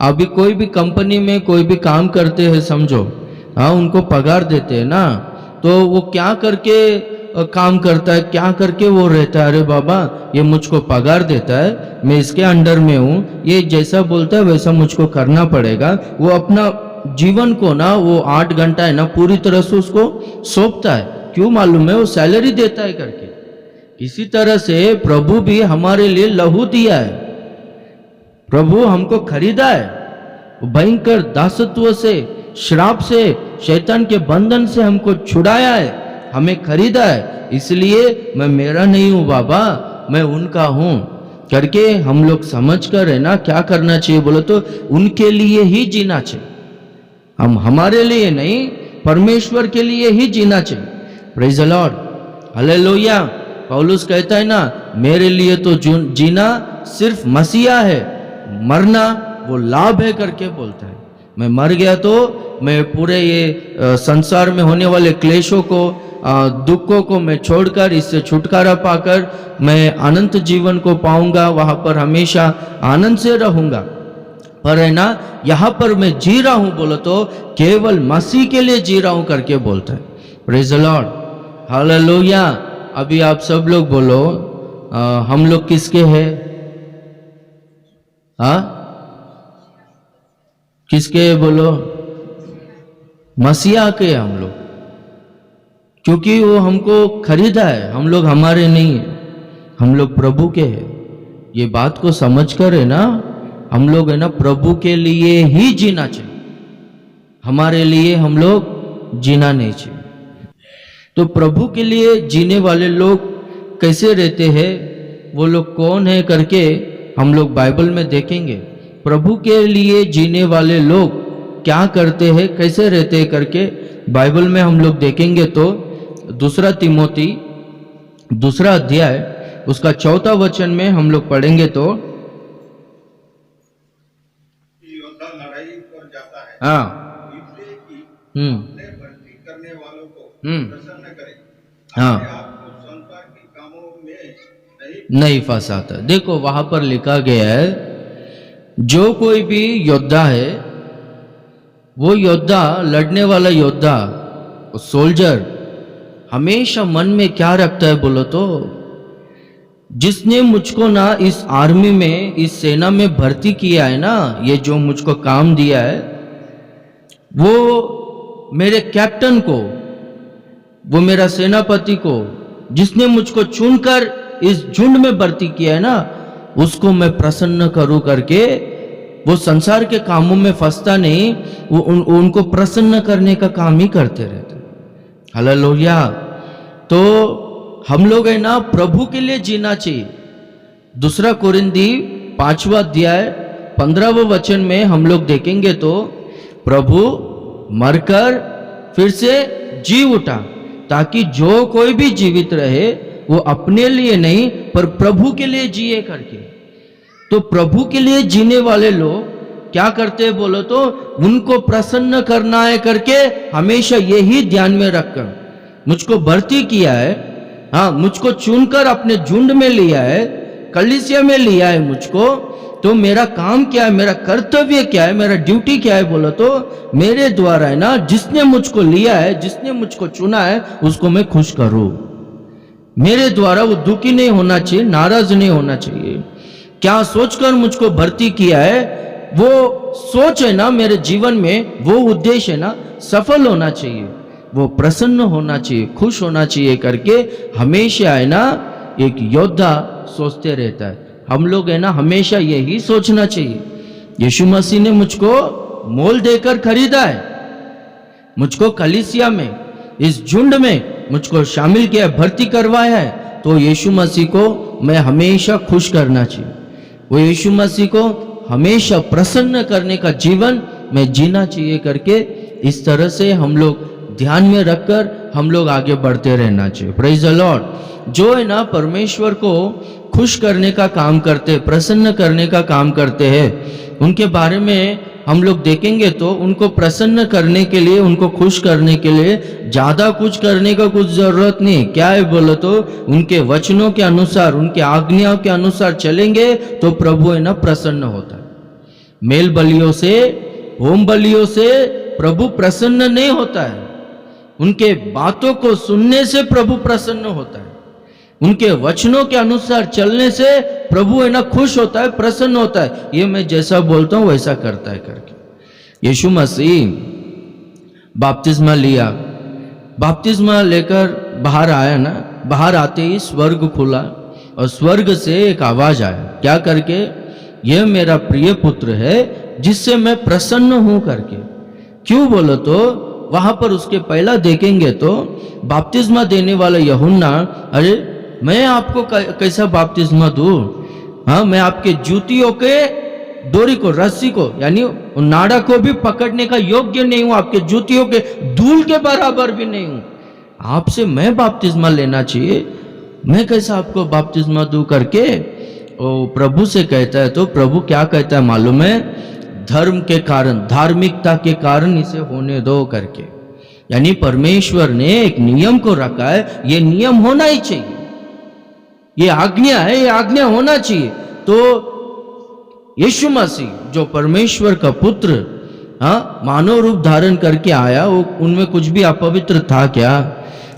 अभी कोई भी कंपनी में कोई भी काम करते हैं समझो, हाँ उनको पगार देते हैं ना, तो वो क्या करके काम करता है, क्या करके वो रहता है, अरे बाबा ये मुझको पगार देता है, मैं इसके अंडर में हूँ, ये जैसा बोलता है वैसा मुझको करना पड़ेगा। वो अपना जीवन को ना वो 8 घंटा है ना पूरी तरह से उसको सौंपता है। क्यों मालूम है? वो सैलरी देता है करके। इसी तरह से प्रभु भी हमारे लिए लहू दिया है, प्रभु हमको खरीदा है, भयंकर दासत्व से, श्राप से, शैतान के बंधन से हमको छुड़ाया है, हमें खरीदा है। इसलिए मैं मेरा नहीं हूं बाबा, मैं उनका हूं करके हम लोग समझ कर है ना क्या करना चाहिए बोलो तो उनके लिए ही जीना चाहिए। हम हमारे लिए नहीं, परमेश्वर के लिए ही जीना चाहिए। Praise the Lord, hallelujah. पौलुस कहता है ना, मेरे लिए तो जीना सिर्फ मसीहा है, मरना वो लाभ है करके बोलता है। मैं मर गया तो मैं पूरे ये संसार में होने वाले क्लेशों को, दुखों को मैं छोड़कर, इससे छुटकारा पाकर मैं अनंत जीवन को पाऊंगा, वहां पर हमेशा आनंद से रहूंगा। पर है ना यहाँ पर मैं जी रहा हूं बोलो तो केवल मसीह के लिए जी रहा हूं करके बोलता है। Praise the Lord, hallelujah. अभी आप सब लोग बोलो, हम लोग किसके हैं? हाँ किसके बोलो? मसीहा के हम लोग, क्योंकि वो हमको खरीदा है। हम लोग हमारे नहीं है, हम लोग प्रभु के हैं। ये बात को समझ कर है ना, हम लोग है ना प्रभु के लिए ही जीना चाहिए, हमारे लिए हम लोग जीना नहीं चाहिए। तो प्रभु के लिए जीने वाले लोग कैसे रहते हैं, वो लोग कौन है करके हम लोग बाइबल में देखेंगे। प्रभु के लिए जीने वाले लोग क्या करते हैं, कैसे रहते हैं करके बाइबल में हम लोग देखेंगे। तो 2 तिमोथी 2 अध्याय उसका 4 वचन में हम लोग पढ़ेंगे तो योद्धा लड़ाई पर जाता है, हाँ इसलिए कि अपने भर्ती करने वालों को प्रसन्न करे, हाँ अपने आप को संसार के कामों में नहीं फंसाता। देखो वहां पर लिखा गया है, जो कोई भी योद्धा है, वो योद्धा, लड़ने वाला योद्धा, सोल्जर हमेशा मन में क्या रखता है बोलो तो, जिसने मुझको ना इस आर्मी में, इस सेना में भर्ती किया है ना, ये जो मुझको काम दिया है, वो मेरे कैप्टन को, वो मेरा सेनापति को, जिसने मुझको चुनकर इस झुंड में भर्ती किया है ना, उसको मैं प्रसन्न करूं करके वो संसार के कामों में फंसता नहीं, वो उनको प्रसन्न करने का काम ही करते रहते। हालेलुया। तो हम लोग है ना प्रभु के लिए जीना चाहिए। 2 कोरिन्थी 5वां अध्याय 15वें वचन में हम लोग देखेंगे तो प्रभु मरकर फिर से जी उठा, ताकि जो कोई भी जीवित रहे वो अपने लिए नहीं पर प्रभु के लिए जिए करके। तो प्रभु के लिए जीने वाले लोग क्या करते हैं बोलो तो, उनको प्रसन्न करना है करके हमेशा यही ध्यान में रखकर, मुझको भर्ती किया है, हाँ मुझको चुनकर अपने झुंड में लिया है, कलीसिया में लिया है मुझको, तो मेरा काम क्या है, मेरा कर्तव्य क्या है, मेरा ड्यूटी क्या है बोलो तो, मेरे द्वारा है ना जिसने मुझको लिया है, जिसने मुझको चुना है, उसको मैं खुश करूं। मेरे द्वारा वो दुखी नहीं होना चाहिए, नाराज नहीं होना चाहिए। क्या सोचकर मुझको भर्ती किया है, वो सोच है ना मेरे जीवन में, वो उद्देश्य है ना सफल होना चाहिए, वो प्रसन्न होना चाहिए, खुश होना चाहिए करके हमेशा है ना एक योद्धा सोचते रहता है। हम लोग है ना हमेशा यही सोचना चाहिए, यीशु मसीह ने मुझको मोल देकर खरीदा है, मुझको कलीसिया में, इस झुंड में मुझको शामिल किया, भर्ती करवाया है, तो यीशु मसीह को मैं हमेशा खुश करना चाहिए। वो यीशु मसीह को हमेशा प्रसन्न करने का जीवन में जीना चाहिए करके इस तरह से हम लोग ध्यान में रखकर हम लोग आगे बढ़ते रहना चाहिए। Praise the Lord. जो है ना परमेश्वर को खुश करने का काम करते, प्रसन्न करने का काम करते हैं, उनके बारे में हम लोग देखेंगे तो उनको प्रसन्न करने के लिए, उनको खुश करने के लिए ज्यादा कुछ करने का कुछ जरूरत नहीं। क्या है बोलो तो, उनके वचनों के अनुसार, उनके आज्ञाओं के अनुसार चलेंगे तो प्रभु है ना प्रसन्न होता है। मेल बलियों से, होम बलियों से प्रभु प्रसन्न नहीं होता है। उनके बातों को सुनने से प्रभु प्रसन्न होता है। उनके वचनों के अनुसार चलने से प्रभु है ना खुश होता है, प्रसन्न होता है। ये मैं जैसा बोलता हूं वैसा करता है करके। यीशु मसीह बपतिस्मा लिया, बपतिस्मा लेकर बाहर आया ना, बाहर आते ही स्वर्ग खुला और स्वर्ग से एक आवाज आया, क्या करके, यह मेरा प्रिय पुत्र है जिससे मैं प्रसन्न हूं करके। क्यों बोलो तो वहां पर उसके पहला देखेंगे तो बपतिस्मा देने वाला यूहन्ना, अरे मैं आपको कैसा बपतिस्मा दूं, हाँ मैं आपके जूतियों के डोरी को, रस्सी को, यानी नाड़ा को भी पकड़ने का योग्य नहीं हूं, आपके जूतियों के धूल के बराबर भी नहीं हूं, आपसे मैं बपतिस्मा लेना चाहिए, मैं कैसा आपको बपतिस्मा दूं करके वो प्रभु से कहता है। तो प्रभु क्या कहता है मालूम है, धर्म के कारण, धार्मिकता के कारण इसे होने दो करके। यानी परमेश्वर ने एक नियम को रखा है, ये नियम होना ही चाहिए, ये आज्ञा है, ये आज्ञा होना चाहिए। तो यीशु मसीह जो परमेश्वर का पुत्र, हाँ मानव रूप धारण करके आया, वो उनमें कुछ भी अपवित्र था क्या,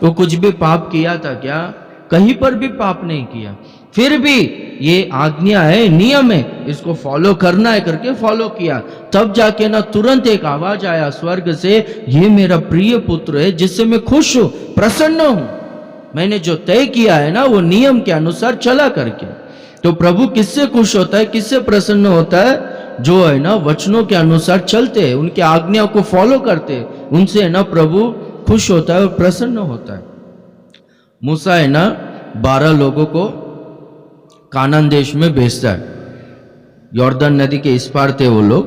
वो कुछ भी पाप किया था क्या, कहीं पर भी पाप नहीं किया, फिर भी ये आज्ञा है, नियम है, इसको फॉलो करना है करके फॉलो किया। तब जाके ना तुरंत एक आवाज आया स्वर्ग से, ये मेरा प्रिय पुत्र है जिससे मैं खुश हूं, प्रसन्न हूं, मैंने जो तय किया है ना वो नियम के अनुसार चला करके। तो प्रभु किससे खुश होता है, किससे प्रसन्न होता है, जो है ना वचनों के अनुसार चलते हैं, उनके आज्ञा को फॉलो करते हैं, उनसे है ना प्रभु खुश होता है और प्रसन्न होता है। मूसा है ना 12 लोगों को कानान देश में भेजता है, यॉर्दन नदी के इस पार थे वो लोग,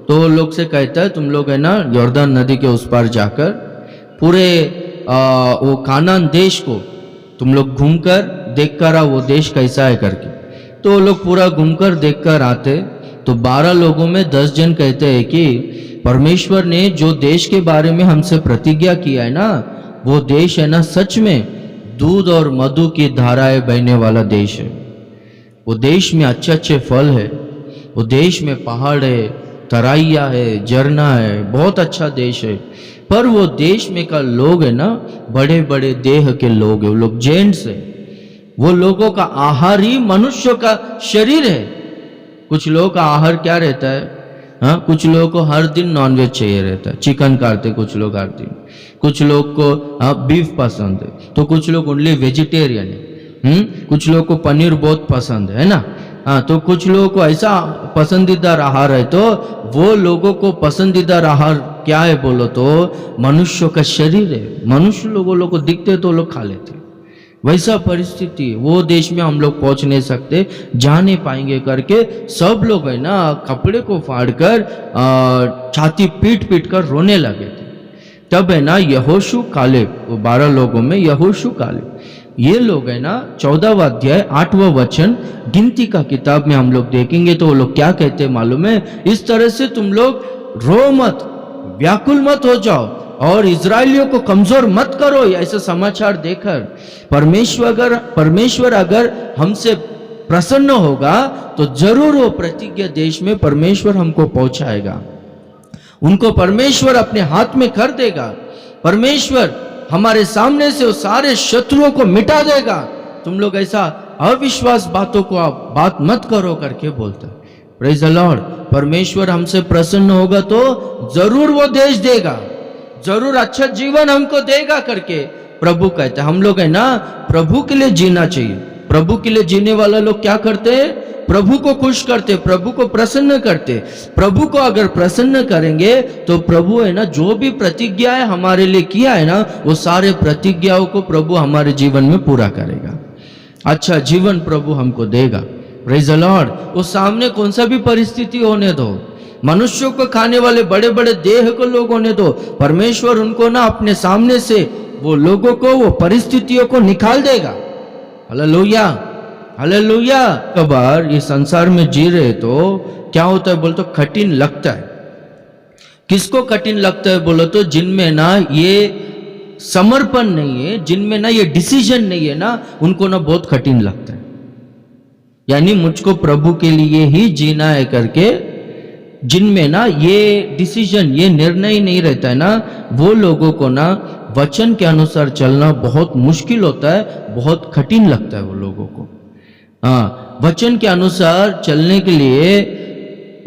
तो वो लोग से कहता है तुम लोग है ना यॉर्दन नदी के उस पार जाकर पूरे वो कानान देश को तुम लोग घूमकर देख कर आओ, वो देश कैसा है करके। तो वो लोग पूरा घूमकर देख कर आते। तो 12 लोगों में 10 जन कहते हैं कि परमेश्वर ने जो देश के बारे में हमसे प्रतिज्ञा किया है ना, वो देश है ना सच में दूध और मधु की धाराएं बहने वाला देश है। वो देश में अच्छे अच्छे फल है, वो देश में पहाड़ है, तराइया है, झरना है, बहुत अच्छा देश है। पर वो देश में का लोग है ना बड़े बड़े देह के लोग है, वो लोग जेंट्स है, वो लोगों का आहार ही मनुष्य का शरीर है। कुछ लोगों का आहार क्या रहता है, हाँ कुछ लोगों को हर दिन नॉनवेज चाहिए रहता है, चिकन खाते कुछ लोग हर दिन, कुछ लोग को बीफ पसंद है, तो कुछ लोग ओनली वेजिटेरियन है, कुछ लोगों को पनीर बहुत पसंद है ना, हाँ तो कुछ लोगों को ऐसा पसंदीदा आहार है। तो वो लोगों को पसंदीदा आहार क्या है बोलो तो मनुष्य का शरीर है। मनुष्य लोगों को दिखते तो लोग खा लेते, वैसा परिस्थिति वो देश में हम लोग पहुंच नहीं सकते, जा नहीं पाएंगे करके सब लोग है ना कपड़े को फाड़कर छाती पीट पीट कर रोने लगे थे। तब है ना यहोशू कालेब, वो 12 लोगों में यहोशू कालेब, ये लोग है ना 14वां अध्याय 8वां वचन गिनती का किताब में हम लोग देखेंगे तो वो लोग क्या कहते हैं मालूम है, इस तरह से तुम लोग रो मत, व्याकुल मत हो जाओ और इजराइलियों को कमजोर मत करो। ऐसा समाचार देकर परमेश्वर अगर हमसे प्रसन्न होगा तो जरूर वो प्रतिज्ञा देश में परमेश्वर हमको पहुंचाएगा, उनको परमेश्वर अपने हाथ में कर देगा, परमेश्वर हमारे सामने से वो सारे शत्रुओं को मिटा देगा। तुम लोग ऐसा अविश्वास बातों को आप बात मत करो करके बोलता है। Praise the Lord. परमेश्वर हमसे प्रसन्न होगा तो जरूर वो देश देगा, जरूर अच्छा जीवन हमको देगा करके प्रभु कहते हैं। हम लोग है ना प्रभु के लिए जीना चाहिए। प्रभु के लिए जीने वाला लोग क्या करते हैं, प्रभु को खुश करते, प्रभु को प्रसन्न करते। प्रभु को अगर प्रसन्न करेंगे तो प्रभु है ना जो भी प्रतिज्ञाएं हमारे लिए किया है ना वो सारे प्रतिज्ञाओं को प्रभु हमारे जीवन में पूरा करेगा, अच्छा जीवन प्रभु हमको देगा। Praise the Lord. वो सामने कौन सा भी परिस्थिति होने दो, मनुष्यों को खाने वाले बड़े बड़े देह को लोग होने दो, परमेश्वर उनको ना अपने सामने से वो लोगों को, वो परिस्थितियों को निकाल देगा। Hallelujah hallelujah. कबार ये संसार में जी रहे तो क्या होता है बोलो तो कठिन लगता है। किसको कठिन लगता है बोलो तो जिनमें ना ये समर्पण नहीं है, जिनमें ना ये डिसीजन नहीं है ना, उनको ना बहुत कठिन लगता है। यानी मुझको प्रभु के लिए ही जीना है करके जिनमें ना ये डिसीजन, ये निर्णय नहीं रहता है ना, वो लोगों को ना वचन के अनुसार चलना बहुत मुश्किल होता है, बहुत कठिन लगता है वो लोगों को। हाँ, वचन के अनुसार चलने के लिए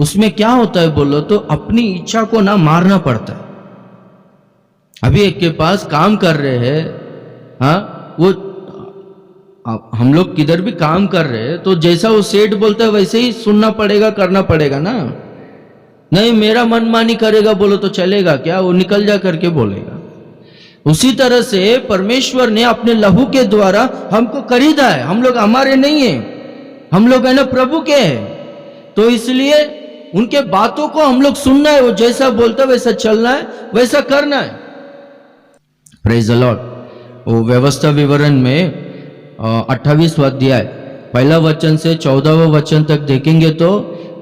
उसमें क्या होता है बोलो तो अपनी इच्छा को ना मारना पड़ता है। अभी एक के पास काम कर रहे हैं, हाँ, वो हम लोग किधर भी काम कर रहे हैं तो जैसा वो सेठ बोलता है वैसे ही सुनना पड़ेगा, करना पड़ेगा ना। नहीं मेरा मनमानी करेगा बोलो तो चलेगा क्या? वो निकल जा करके बोलेगा। उसी तरह से परमेश्वर ने अपने लहू के द्वारा हमको खरीदा है। हम लोग हमारे नहीं है, हम लोग है ना प्रभु के हैं। तो इसलिए उनके बातों को हम लोग सुनना है, वो जैसा बोलता है वैसा चलना है, वैसा करना है। Praise the Lord. वो व्यवस्था विवरण में 28वां अध्याय 1 वचन से 14वां वचन तक देखेंगे तो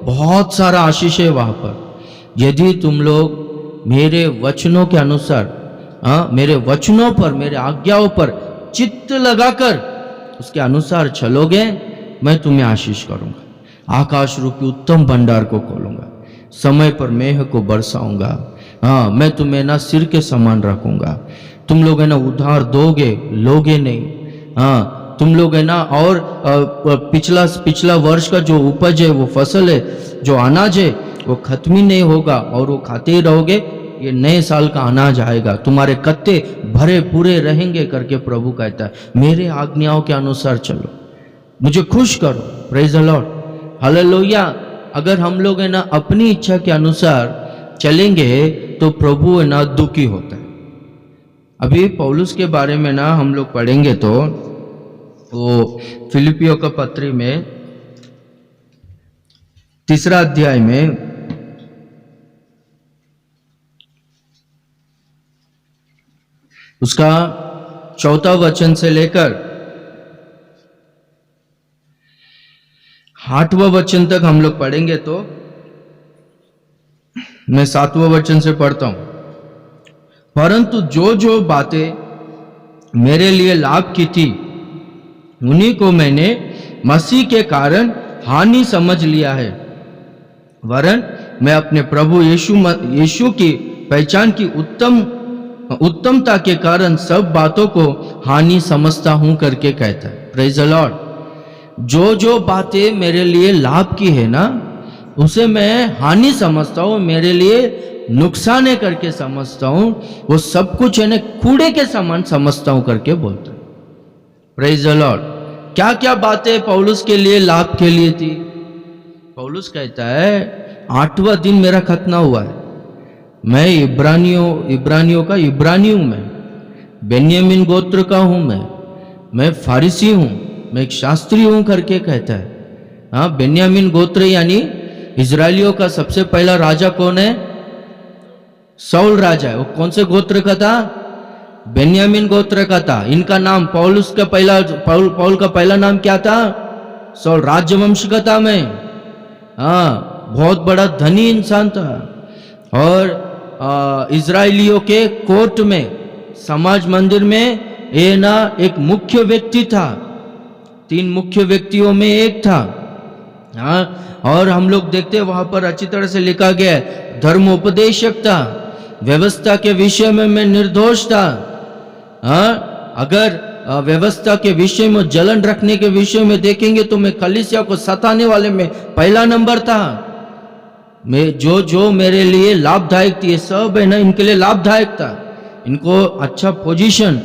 बहुत सारा आशीष है वहां पर। यदि तुम लोग मेरे वचनों के अनुसार, मेरे वचनों पर, मेरे आज्ञाओं पर चित्त लगाकर उसके अनुसार चलोगे, मैं तुम्हें आशीष करूंगा, आकाश रूपी उत्तम भंडार को खोलूंगा, समय पर मेह को बरसाऊंगा। हाँ, मैं तुम्हें ना सिर के समान रखूंगा। तुम लोग है ना उधार दोगे, लोगे नहीं। हाँ, तुम लोग है ना, और पिछला वर्ष का जो उपज है, वो फसल है, जो अनाज है, वो खत्म ही नहीं होगा और वो खाते ही रहोगे। ये नए साल का अनाज आएगा, तुम्हारे कत्ते भरे पूरे रहेंगे करके प्रभु कहता है। मेरे आज्ञाओं के अनुसार चलो, मुझे खुश करो। Praise the Lord, hallelujah. अगर हम लोग है ना अपनी इच्छा के अनुसार चलेंगे तो प्रभु है ना दुखी होता है। अभी पौलुस के बारे में ना हम लोग पढ़ेंगे तो वो फिलिपियों का पत्री में 3 अध्याय में उसका 4 वचन से लेकर 8वां वचन तक हम लोग पढ़ेंगे तो मैं 7वां वचन से पढ़ता हूं। परंतु जो जो बातें मेरे लिए लाभ की थी उन्हीं को मैंने मसीह के कारण हानि समझ लिया है, वरन मैं अपने प्रभु यीशु की पहचान की उत्तमता के कारण सब बातों को हानि समझता हूं करके कहता है। Praise the Lord. जो जो बातें मेरे लिए लाभ की है ना, उसे मैं हानि समझता हूं, मेरे लिए नुकसान है करके समझता हूं। वो सब कुछ है ना कूड़े के समान समझता हूं करके बोलता है। Praise the Lord. क्या क्या बातें पौलुस के लिए लाभ के लिए थी? पौलुस कहता है 8वां दिन मेरा खतना हुआ है, मैं इब्रानियों का इब्रानी हूं, मैं बेन्यामीन गोत्र का हूं, मैं फारिसी हूं, मैं एक शास्त्री हूं करके कहता है। हाँ, बेन्यामीन गोत्र यानी इजराइलियों का सबसे पहला राजा कौन है? साउल राजा है। वो कौन से गोत्र का था? बेन्यामीन गोत्र का था। इनका नाम पौल का पहला नाम क्या था? साउल। राजवंश का था मैं। हाँ, बहुत बड़ा धनी इंसान था। और इजराइलियों के कोर्ट में, समाज मंदिर में ये ना एक मुख्य व्यक्ति था, 3 मुख्य व्यक्तियों में एक था। हाँ, और हम लोग देखते हैं वहां पर अच्छी तरह से लिखा गया है, धर्मोपदेशक था, व्यवस्था के विषय में मैं निर्दोष था। हाँ, अगर व्यवस्था के विषय में, जलन रखने के विषय में देखेंगे तो मैं कलीसिया को सताने वाले में पहला नंबर था। मैं जो मेरे लिए लाभदायक थी, ये सब है ना इनके लिए लाभदायक था। इनको अच्छा पोजीशन,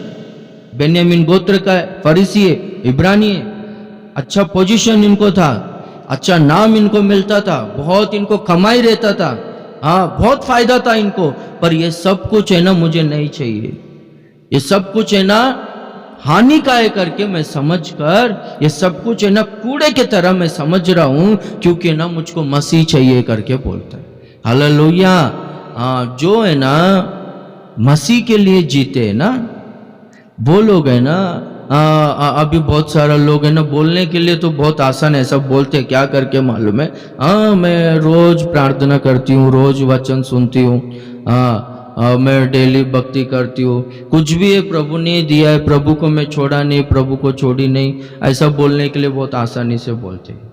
बेन्यामीन गोत्र का फरीसी है, इब्रानी है, अच्छा पोजीशन इनको था, अच्छा नाम इनको मिलता था, बहुत इनको कमाई रहता था। हाँ, बहुत फायदा था इनको। पर ये सब कुछ है ना मुझे नहीं चाहिए, ये सब कुछ है ना हानि का है करके मैं समझकर, ये सब कुछ है ना कूड़े के तरह मैं समझ रहा हूं, क्योंकि ना मुझको मसीह चाहिए करके बोलता है। हालेलुया। जो है ना मसीह के लिए जीते है ना, वो लोग है ना, अभी बहुत सारा लोग है ना बोलने के लिए तो बहुत आसान है, सब बोलते हैं, क्या करके मालूम है? हाँ, मैं रोज प्रार्थना करती हूँ, रोज वचन सुनती हूँ, मैं डेली भक्ति करती हूँ, कुछ भी है प्रभु ने दिया है, प्रभु को मैं छोड़ा नहीं, प्रभु को छोड़ी नहीं, ऐसा बोलने के लिए बहुत आसानी से बोलते हैं।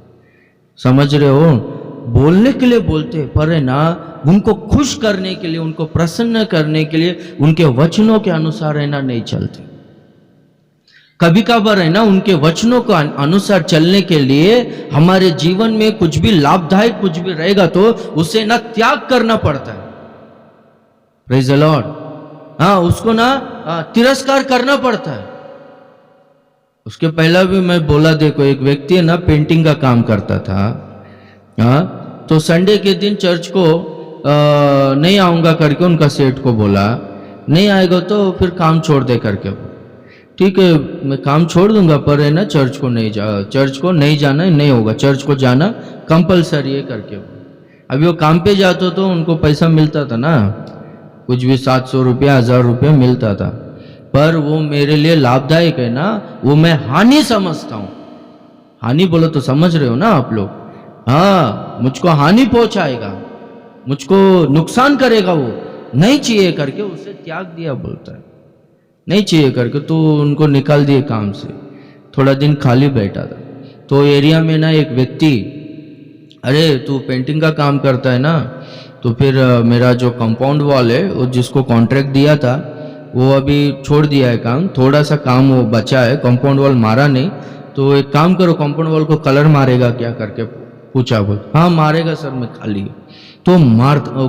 समझ रहे हो? बोलने के लिए बोलते, पर है ना उनको खुश करने के लिए, उनको प्रसन्न करने के लिए उनके वचनों के अनुसार है ना नहीं चलते। कभी कभार है ना उनके वचनों के अनुसार चलने के लिए हमारे जीवन में कुछ भी लाभदायक कुछ भी रहेगा तो उसे ना त्याग करना पड़ता है। Praise the Lord. हाँ, उसको ना तिरस्कार करना पड़ता है। उसके पहला भी मैं बोला, देखो एक व्यक्ति है ना पेंटिंग का काम करता था। हाँ, तो संडे के दिन चर्च को नहीं आऊंगा करके उनका सेठ को बोला, नहीं आएगा तो फिर काम छोड़ दे करके। ठीक है, मैं काम छोड़ दूंगा, पर है ना चर्च को नहीं जाना, नहीं होगा, चर्च को जाना कंपलसरी है करके। अभी वो काम पे जाते तो उनको पैसा मिलता था ना, कुछ भी 700 रुपया 1000 रुपया मिलता था, पर वो मेरे लिए लाभदायक है ना, वो मैं हानि समझता हूँ। हानि बोलो तो समझ रहे हो ना आप लोग। हाँ, मुझको हानि पहुंचाएगा, मुझको नुकसान करेगा, वो नहीं चाहिए करके उसे त्याग दिया। बोलता है नहीं चाहिए करके, तो उनको निकाल दिए काम से। थोड़ा दिन खाली बैठा था, तो एरिया में ना एक व्यक्ति, अरे तू पेंटिंग का काम करता है ना, तो फिर मेरा जो कंपाउंड वॉल है वो जिसको कॉन्ट्रैक्ट दिया था वो अभी छोड़ दिया है काम, थोड़ा सा काम वो बचा है, कंपाउंड वॉल मारा नहीं, तो एक काम करो कंपाउंड वॉल को कलर मारेगा क्या करके पूछा। बोल हाँ मारेगा सर, मैं खाली। तो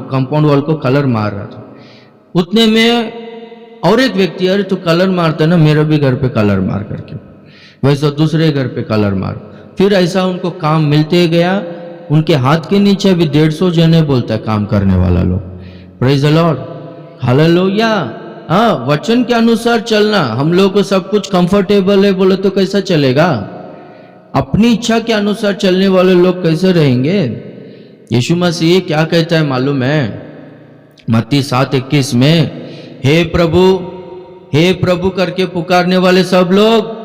कंपाउंड वॉल को कलर मार रहा था। उतने में और एक व्यक्ति, अरे तू कलर मारता है ना, मेरा भी घर पे कलर मार करके, वैसा दूसरे घर पे कलर मार। फिर ऐसा उनको काम मिलते गया। उनके हाथ के नीचे भी 150 जने बोलता है काम करने वाला लोग। Praise the Lord, hallelujah. हाँ, वचन के अनुसार चलना। हम लोग को सब कुछ कंफर्टेबल है बोले तो कैसा चलेगा? अपनी इच्छा के अनुसार चलने वाले लोग कैसे रहेंगे? यीशु मसीह क्या कहता है मालूम है? मत्ती 7:21 में, हे प्रभु करके पुकारने वाले सब लोग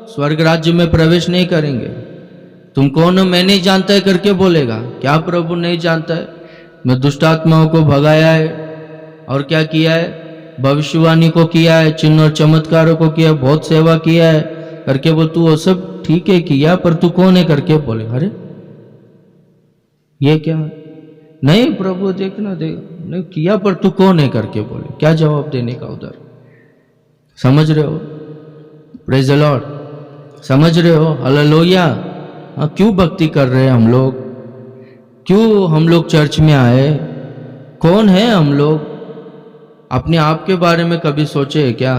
स्वर्ग राज्य में प्रवेश नहीं करेंगे। तुम कौन हो मैं नहीं जानता है करके बोलेगा। क्या प्रभु नहीं जानता है? मैं दुष्ट आत्माओं को भगाया है और क्या किया है? भविष्यवाणी को किया है, चिन्ह और चमत्कारों को किया, बहुत सेवा किया है करके बोल। तू वो सब ठीक है किया, पर तू कौन है करके बोले। अरे ये क्या? नहीं प्रभु देखना नहीं किया, पर तू कौन है करके बोले। क्या जवाब देने का उधर? समझ रहे हो? प्रेज द लॉर्ड, समझ रहे हो? हालेलुया। क्यों भक्ति कर रहे हैं हम लोग? क्यों हम लोग चर्च में आए? कौन है हम लोग? अपने आप के बारे में कभी सोचे क्या?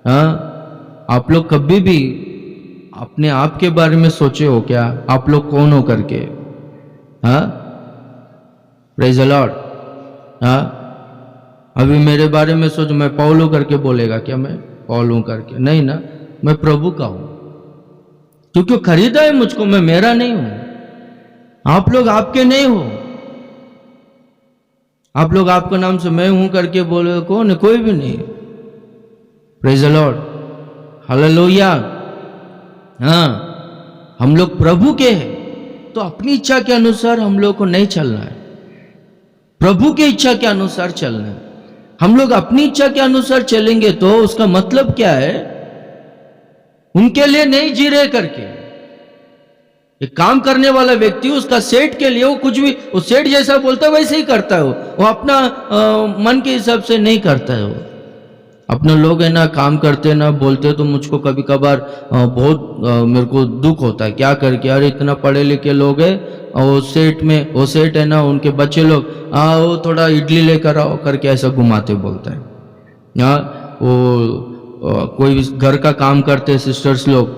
हाँ, आप लोग कभी भी अपने आप के बारे में सोचे हो क्या? आप लोग कौन हो करके? हाँ, प्रेज द लॉर्ड। हाँ, अभी मेरे बारे में सोच, मैं पौल हूं करके बोलेगा क्या? मैं पौल हूं करके नहीं ना, मैं प्रभु का हूं। तू क्यों खरीदा है मुझको? मैं मेरा नहीं हूं। आप लोग आपके नहीं हो। आप लोग आपका नाम से मैं हूं करके बोले, कौन है? कोई भी नहीं। Praise the Lord, hallelujah. हाँ, हम लोग प्रभु के हैं, तो अपनी इच्छा के अनुसार हम लोग को नहीं चलना है, प्रभु की इच्छा के अनुसार चलना है। हम लोग अपनी इच्छा के अनुसार चलेंगे तो उसका मतलब क्या है? उनके लिए नहीं जी रहे करके। एक काम करने वाला व्यक्ति उसका सेठ के लिए वो कुछ भी, वो सेठ जैसा बोलता है वैसे ही करता है। वो अपना मन के हिसाब से नहीं करता है। वो अपने लोग है ना काम करते ना बोलते, तो मुझको कभी कभार बहुत मेरे को दुख होता है। क्या करके? अरे इतना पढ़े लिखे लोग है, वो सेठ है ना, उनके बच्चे लोग वो थोड़ा इडली लेकर आओ करके ऐसा घुमाते बोलता है। वो कोई घर का काम करते सिस्टर्स लोग,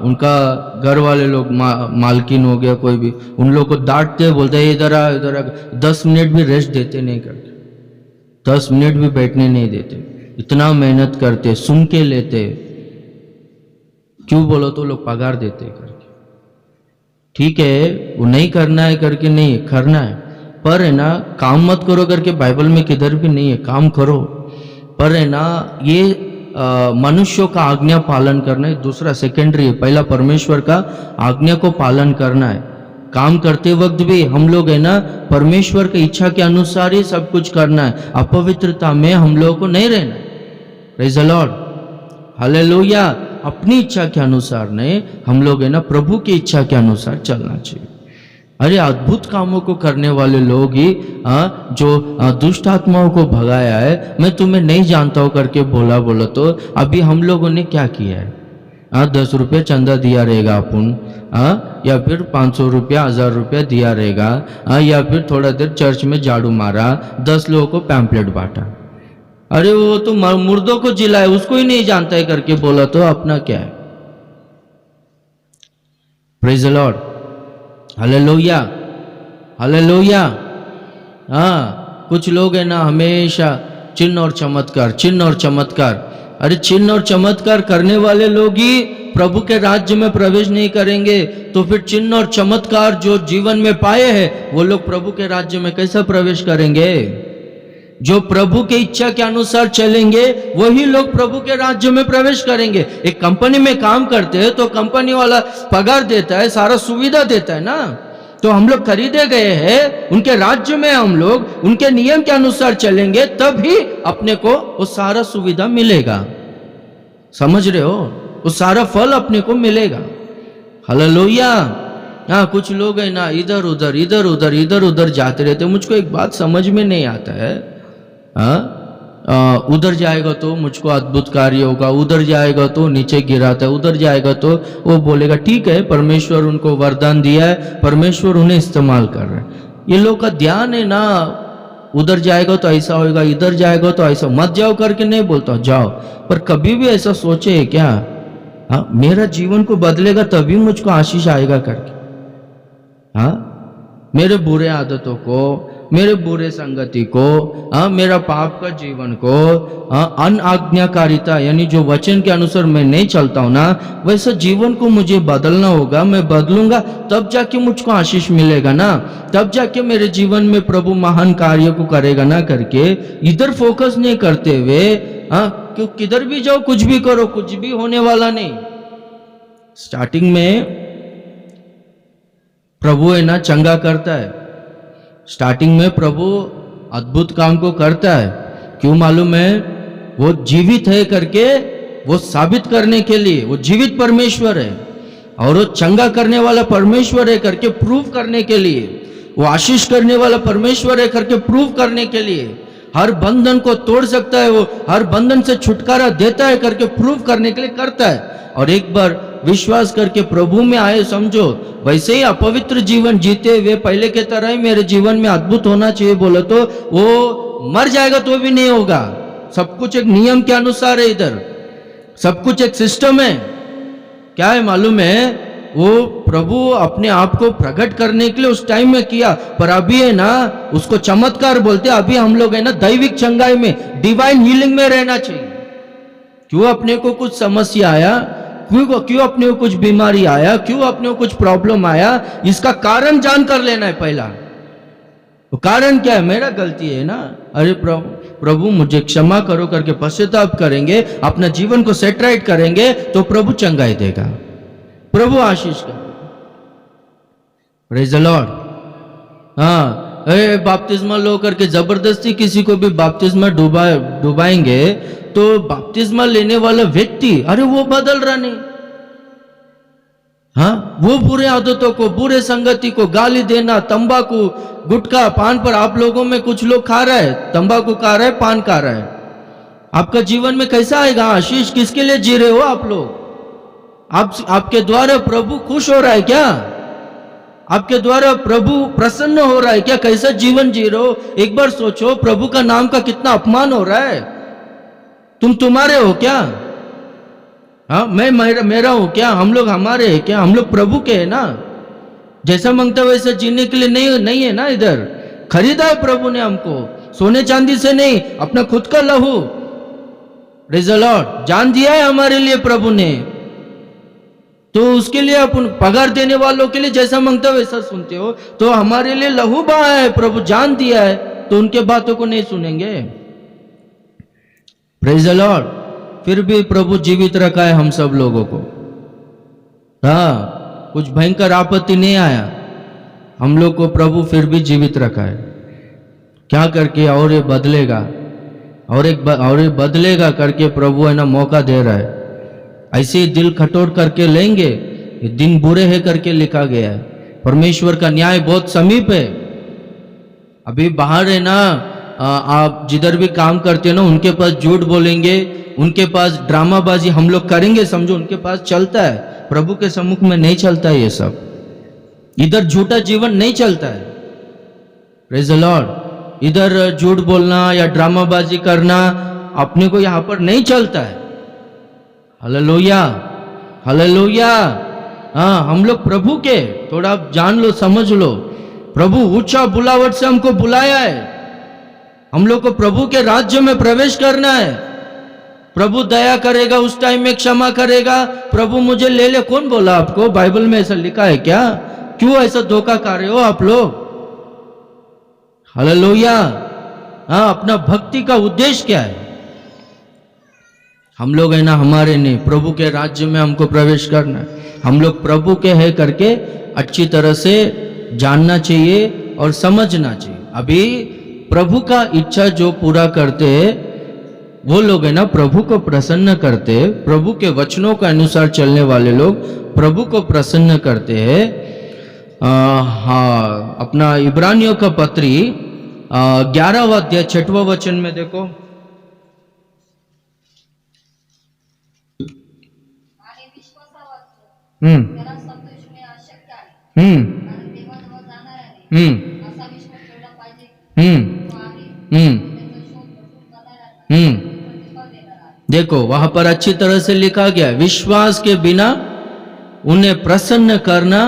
उनका घर वाले लोग मालकिन हो गया कोई भी, उन लोग को डांटते बोलते है इधर आ 10 मिनट भी रेस्ट देते नहीं करते, 10 मिनट भी बैठने नहीं देते। इतना मेहनत करते, सुन के लेते, क्यों बोलो तो लोग पगार देते करके। ठीक है, वो नहीं करना है करके नहीं करना है, पर है ना काम मत करो करके बाइबल में किधर भी नहीं है। काम करो, पर है ना ये मनुष्यों का आज्ञा पालन करना है, दूसरा सेकेंडरी है। पहला परमेश्वर का आज्ञा को पालन करना है। काम करते वक्त भी हम लोग है ना परमेश्वर की इच्छा के अनुसार ही सब कुछ करना है। अपवित्रता में हम लोगों को नहीं रहना है। Praise the Lord, hallelujah. अपनी इच्छा के अनुसार नहीं, हम लोग है ना प्रभु की इच्छा के अनुसार चलना चाहिए। अरे अद्भुत कामों को करने वाले लोग ही जो दुष्ट आत्माओं को भगाया है, मैं तुम्हें नहीं जानता हूं करके बोला तो अभी हम लोगों ने क्या किया है? 10 रुपये चंदा दिया रहेगा अपन, या फिर 500 रुपया 1000 रुपया दिया रहेगा, या फिर थोड़ा देर चर्च में झाड़ू मारा, 10 लोगों को पैम्पलेट बांटा। अरे वो तो मुर्दों को जिलाए, उसको ही नहीं जानता है करके बोला तो अपना क्या है? Praise the Lord, hallelujah, hallelujah. हाँ, कुछ लोग है ना हमेशा चिन्ह और चमत्कार, चिन्ह और चमत्कार। अरे चिन्ह और चमत्कार करने वाले लोग ही प्रभु के राज्य में प्रवेश नहीं करेंगे, तो फिर चिन्ह और चमत्कार जो जीवन में पाए हैं वो लोग प्रभु के राज्य में कैसा प्रवेश करेंगे? जो प्रभु के इच्छा के अनुसार चलेंगे वही लोग प्रभु के राज्य में प्रवेश करेंगे। एक कंपनी में काम करते हैं तो कंपनी वाला पगार देता है, सारा सुविधा देता है ना, तो हम लोग खरीदे गए हैं उनके राज्य में, हम लोग उनके नियम के अनुसार चलेंगे तभी अपने को वो सारा सुविधा मिलेगा। समझ रहे हो? वो सारा फल अपने को मिलेगा। हालेलुया। हाँ, कुछ लोग है ना इधर उधर जाते रहते। मुझको एक बात समझ में नहीं आता है, उधर जाएगा तो मुझको अद्भुत कार्य होगा, उधर जाएगा तो नीचे गिराता है, उधर जाएगा तो वो बोलेगा ठीक है परमेश्वर उनको वरदान दिया है, परमेश्वर उन्हें इस्तेमाल कर रहे हैं। ये लोग का ध्यान है ना, उधर जाएगा तो ऐसा होगा, इधर जाएगा तो ऐसा, मत जाओ करके नहीं बोलता, जाओ। पर कभी भी ऐसा सोचे क्या? हाँ, मेरा जीवन को बदलेगा तभी मुझको आशीष आएगा करके। हाँ, मेरे बुरे आदतों को, मेरे बुरे संगति को, मेरा पाप का जीवन को, अनाज्ञाकारिता यानी जो वचन के अनुसार मैं नहीं चलता हूं ना, वैसा जीवन को मुझे बदलना होगा। मैं बदलूंगा तब जाके मुझको आशीष मिलेगा ना, तब जाके मेरे जीवन में प्रभु महान कार्य को करेगा ना करके इधर फोकस नहीं करते हुए, क्यों किधर भी जाओ कुछ भी करो, कुछ भी होने वाला नहीं। स्टार्टिंग में प्रभु है ना चंगा करता है, स्टार्टिंग में प्रभु अद्भुत काम को करता है। क्यों मालूम है? वो जीवित है करके वो साबित करने के लिए, वो जीवित परमेश्वर है और वो चंगा करने वाला परमेश्वर है करके प्रूव करने के लिए, वो आशीष करने वाला परमेश्वर है करके प्रूव करने के लिए, हर बंधन को तोड़ सकता है, वो हर बंधन से छुटकारा देता है करके प्रूव करने के लिए करता है। और एक बार विश्वास करके प्रभु में आए, समझो वैसे ही अपवित्र जीवन जीते हुए पहले के तरह ही मेरे जीवन में अद्भुत होना चाहिए बोलो तो वो मर जाएगा तो भी नहीं होगा। सब कुछ एक नियम के अनुसार है, इधर सब कुछ एक सिस्टम है। क्या है मालूम है? वो प्रभु अपने आप को प्रकट करने के लिए उस टाइम में किया, पर अभी है ना उसको चमत्कार बोलते। अभी हम लोग है ना दैविक चंगाई में, डिवाइन हीलिंग में रहना चाहिए। क्यों अपने को कुछ समस्या आया, क्यों अपने को कुछ बीमारी आया, क्यों अपने को कुछ प्रॉब्लम आया, इसका कारण जान कर लेना है पहला। तो कारण क्या है? मेरा गलती है ना, अरे प्रभु मुझे क्षमा करो करके पश्चाताप करेंगे, अपना जीवन को सेट राइट करेंगे तो प्रभु चंगाई देगा, प्रभु आशीष करेगा। Praise the Lord. हाँ, बपतिस्मा लो करके जबरदस्ती किसी को भी बपतिस्मा डुबाएंगे तो बपतिस्मा लेने वाला व्यक्ति अरे वो बदल रहा नहीं। हाँ, वो बुरे आदतों को, बुरे संगति को, गाली देना, तंबाकू, गुटखा, पान पर आप लोगों में कुछ लोग खा रहा है, तंबाकू खा रहा है, पान खा रहा है। आपका जीवन में कैसा आएगा आशीष? किसके लिए जी रहे हो आप लोग? आपके द्वारा प्रभु खुश हो रहा है क्या? आपके द्वारा प्रभु प्रसन्न हो रहा है क्या? कैसा जीवन जी रहे हो? एक बार सोचो, प्रभु का नाम का कितना अपमान हो रहा है। तुम तुम्हारे हो क्या? हाँ, मैं मेरा हूं क्या? हम लोग हमारे हैं क्या? हम लोग प्रभु के हैं ना। जैसा मांगता वैसा जीने के लिए नहीं है ना। इधर खरीदा है प्रभु ने हमको, सोने चांदी से नहीं, अपना खुद का लहू, प्रेज़ द लॉर्ड, जान दिया है हमारे लिए प्रभु ने। तो उसके लिए अपन पगार देने वालों के लिए जैसा मांगता वैसा सुनते हो, तो हमारे लिए लहू बहा है, प्रभु जान दिया है, तो उनके बातों को नहीं सुनेंगे। Praise the Lord. फिर भी प्रभु जीवित रखा है हम सब लोगों को। हाँ, कुछ भयंकर आपत्ति नहीं आया, हम लोग को प्रभु फिर भी जीवित रखा है। क्या करके? और ये बदलेगा, और ये बदलेगा करके प्रभु है ना मौका दे रहा है। ऐसे ही दिल खटोट करके लेंगे, ये दिन बुरे है करके लिखा गया है, परमेश्वर का न्याय बहुत समीप है। अभी बाहर है ना, आप जिधर भी काम करते हो ना, उनके पास झूठ बोलेंगे, उनके पास ड्रामाबाजी हम लोग करेंगे, समझो उनके पास चलता है। प्रभु के सम्मुख में नहीं चलता है ये सब। इधर झूठा जीवन नहीं चलता है। Praise the Lord. इधर झूठ बोलना या ड्रामाबाजी करना अपने को यहां पर नहीं चलता है। Hallelujah, hallelujah. हाँ, हम लोग प्रभु के, थोड़ा आप जान लो, समझ लो। प्रभु ऊंचा बुलावट से हमको बुलाया है। हम लोग को प्रभु के राज्य में प्रवेश करना है। प्रभु दया करेगा, उस टाइम में क्षमा करेगा। प्रभु मुझे ले ले, कौन बोला आपको? बाइबल में ऐसा लिखा है क्या? क्यों ऐसा धोखा कर रहे हो आप लोग? हालेलुया। हाँ, अपना भक्ति का उद्देश्य क्या है? हम लोग है ना, हमारे नहीं, प्रभु के राज्य में हमको प्रवेश करना है। हम लोग प्रभु के है करके अच्छी तरह से जानना चाहिए और समझना चाहिए। अभी प्रभु का इच्छा जो पूरा करते वो लोग है ना, प्रभु को प्रसन्न करते, प्रभु के वचनों के अनुसार चलने वाले लोग प्रभु को प्रसन्न करते हैं। हाँ, अपना इब्रानियों का पत्री 11वां अध्याय 6वां वचन में देखो। आणि विश्वासावाचो त्याला संतोषणे अशक्य आहे, कारण देवाजवळ जाणाऱ्याने असा विश्वास ठेवला पाहिजे की तो आहे, त्याचा शोध भरपूर करणाऱ्यांना प्रतिफळ देणार आहे। देखो वहां पर अच्छी तरह से लिखा गया, विश्वास के बिना उन्हें प्रसन्न करना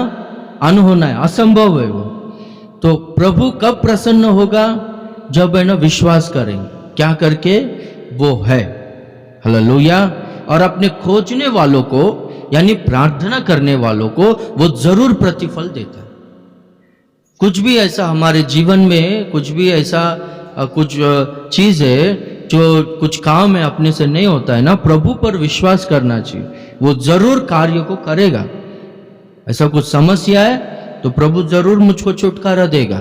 अनहोना है, असंभव है वो। तो प्रभु कब प्रसन्न होगा? जब है ना विश्वास करेंगे। क्या करके? वो है। हालेलुया। और अपने खोजने वालों को, यानी प्रार्थना करने वालों को वो जरूर प्रतिफल देता है। कुछ भी ऐसा हमारे जीवन में, कुछ भी ऐसा कुछ चीज है जो कुछ काम है अपने से नहीं होता है ना, प्रभु पर विश्वास करना चाहिए, वो जरूर कार्य को करेगा। ऐसा कुछ समस्या है तो प्रभु जरूर मुझको छुटकारा देगा।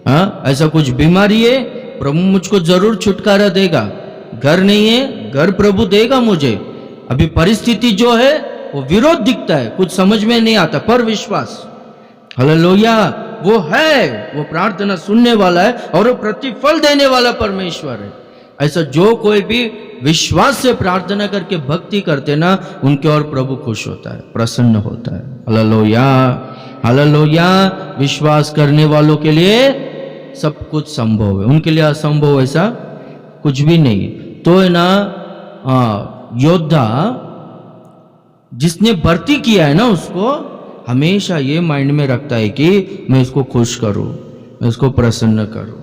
हाँ, ऐसा कुछ बीमारी है, प्रभु मुझको जरूर छुटकारा देगा। घर नहीं है, घर प्रभु देगा मुझे। अभी परिस्थिति जो है वो विरोध दिखता है, कुछ समझ में नहीं आता, पर विश्वास, हालेलुया, वो है, वो प्रार्थना सुनने वाला है और वो प्रतिफल देने वाला परमेश्वर है। ऐसा जो कोई भी विश्वास से प्रार्थना करके भक्ति करते ना, उनके और प्रभु खुश होता है, प्रसन्न होता है। Hallelujah, hallelujah. विश्वास करने वालों के लिए सब कुछ संभव है, उनके लिए असंभव ऐसा कुछ भी नहीं। तो है ना, योद्धा जिसने भर्ती किया है ना, उसको हमेशा ये माइंड में रखता है कि मैं इसको खुश करूं, मैं इसको प्रसन्न करूं।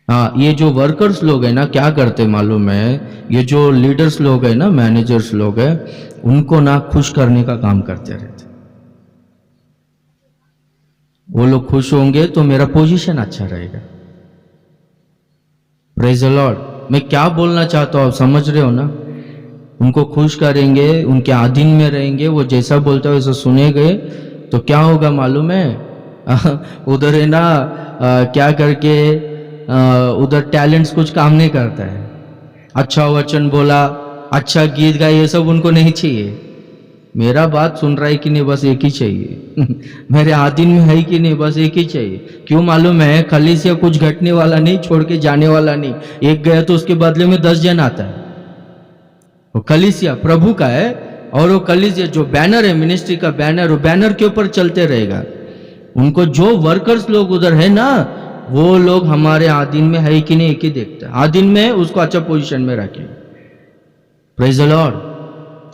हाँ, ये जो वर्कर्स लोग हैं ना, क्या करते मालूम है? ये जो लीडर्स लोग हैं ना, मैनेजर्स लोग हैं, उनको ना खुश करने का काम करते रहते। वो लोग खुश होंगे तो मेरा पोजीशन अच्छा रहेगा। Praise the Lord. मैं क्या बोलना चाहता हूं, आप समझ रहे हो ना? उनको खुश करेंगे, उनके अधीन में रहेंगे, वो जैसा बोलता है वैसा सुनेंगे, तो क्या होगा मालूम है? उधर है ना, क्या करके उधर टैलेंट्स कुछ काम नहीं करता है। अच्छा वचन बोला, अच्छा गीत गाया, ये सब उनको नहीं चाहिए। मेरा बात सुन रहा है कि नहीं, बस एक ही चाहिए। मेरे आधीन में है कि नहीं, बस एक ही चाहिए। क्यों मालूम है? कलीसिया कुछ घटने वाला नहीं, छोड़ के जाने वाला नहीं। एक गया तो उसके बदले में 10 जन आता है। वो कलीसिया प्रभु का है, और वो कलीसिया जो बैनर है, मिनिस्ट्री का बैनर, वो बैनर के ऊपर चलते रहेगा। उनको जो वर्कर्स लोग उधर है ना, वो लोग हमारे आधीन में है कि नहीं, एक ही देखता है। आधीन में उसको अच्छा पोजीशन में रखें। Praise the Lord,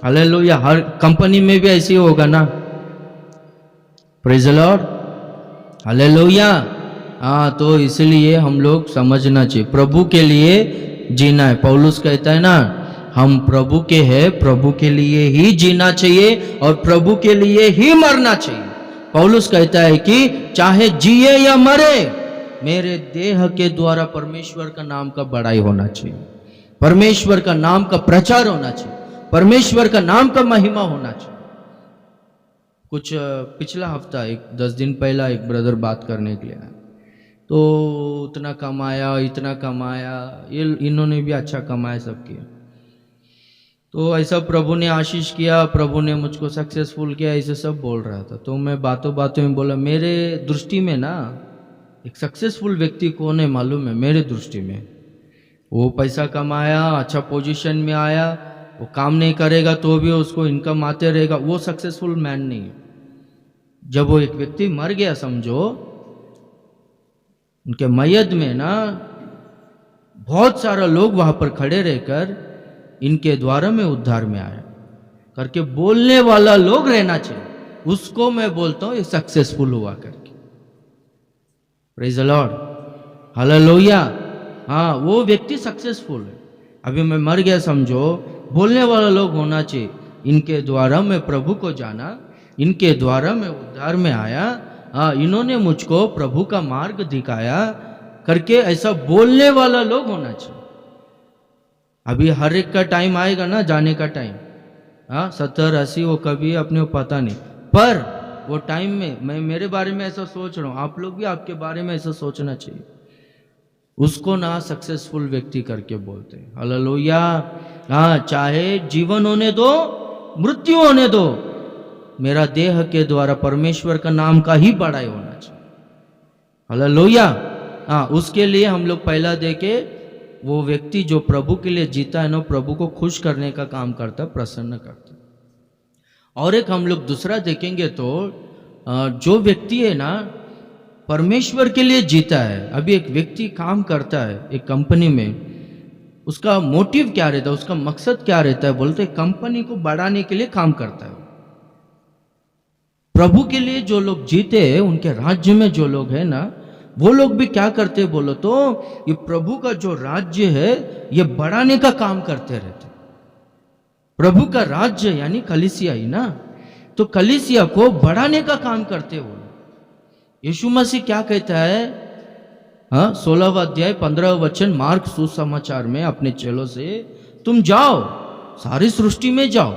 hallelujah. Her company में भी ऐसे ही होगा ना। Praise the Lord, hallelujah. हाँ, तो इसलिए हम लोग समझना चाहिए, प्रभु के लिए जीना है। पौलुस कहता है ना, हम प्रभु के हैं, प्रभु के लिए ही जीना चाहिए और प्रभु के लिए ही मरना चाहिए। पौलुस कहता है कि चाहे जिए या मरे, मेरे देह के द्वारा परमेश्वर का नाम का बड़ाई होना चाहिए, परमेश्वर का नाम का प्रचार होना चाहिए, परमेश्वर का नाम का महिमा होना चाहिए। कुछ पिछला हफ्ता, 10 दिन पहला एक ब्रदर बात करने के लिए आया, तो इतना कमाया, ये इन्होंने भी अच्छा कमाया, सब किया। तो ऐसा प्रभु ने आशीष किया, प्रभु ने मुझको सक्सेसफुल किया, ऐसे सब बोल रहा था। तो मैं बातों बातों में बोला, मेरे दृष्टि में ना एक सक्सेसफुल व्यक्ति कौन है मालूम है? मेरे दृष्टि में वो पैसा कमाया, अच्छा पोजीशन में आया, वो काम नहीं करेगा तो भी उसको इनकम आते रहेगा, वो सक्सेसफुल मैन नहीं है। जब वो एक व्यक्ति मर गया समझो, उनके मैयत में ना बहुत सारा लोग वहां पर खड़े रहकर इनके द्वारा में उद्धार में आया करके बोलने वाला लोग रहना चाहिए, उसको मैं बोलता हूं ये सक्सेसफुल हुआ करके। Praise the Lord, hallelujah. हाँ, वो व्यक्ति सक्सेसफुल है। अभी मैं मर गया समझो, बोलने वाला लोग होना चाहिए, इनके द्वारा मैं प्रभु को जाना, इनके द्वारा मैं उद्धार में आया, हाँ इन्होंने मुझको प्रभु का मार्ग दिखाया करके ऐसा बोलने वाला लोग होना चाहिए। अभी हर एक का टाइम आएगा ना, जाने का टाइम, हाँ 70 80 वो कभी अपने को पता नहीं, पर वो टाइम में मैं मेरे बारे में ऐसा सोच रहा हूँ, आप लोग भी आपके बारे में ऐसा सोचना चाहिए। उसको ना सक्सेसफुल व्यक्ति करके बोलते हैं। हालेलुया। हाँ, चाहे जीवन होने दो, मृत्यु होने दो, मेरा देह के द्वारा परमेश्वर का नाम का ही बड़ाई होना चाहिए। हालेलुया। हाँ, उसके लिए हम लोग पहला देखे, वो व्यक्ति जो प्रभु के लिए जीता है ना, प्रभु को खुश करने का काम करता, प्रसन्न करता। और एक हम लोग दूसरा देखेंगे तो जो व्यक्ति है ना परमेश्वर के लिए जीता है। अभी एक व्यक्ति काम करता है एक कंपनी में, उसका मोटिव क्या रहता है, उसका मकसद क्या रहता है? बोलते कंपनी को बढ़ाने के लिए काम करता है। प्रभु के लिए जो लोग जीते हैं, उनके राज्य में जो लोग हैं ना, वो लोग भी क्या करते हैं बोलो तो, ये प्रभु का जो राज्य है ये बढ़ाने का काम करते रहते। प्रभु का राज्य यानी कलीसिया ही ना, तो कलीसिया को बढ़ाने का काम करते वो। यीशु मसीह क्या कहता है? हाँ 16वां अध्याय 15वां वचन मार्क सुसमाचार में अपने चेलों से, तुम जाओ सारी सृष्टि में जाओ,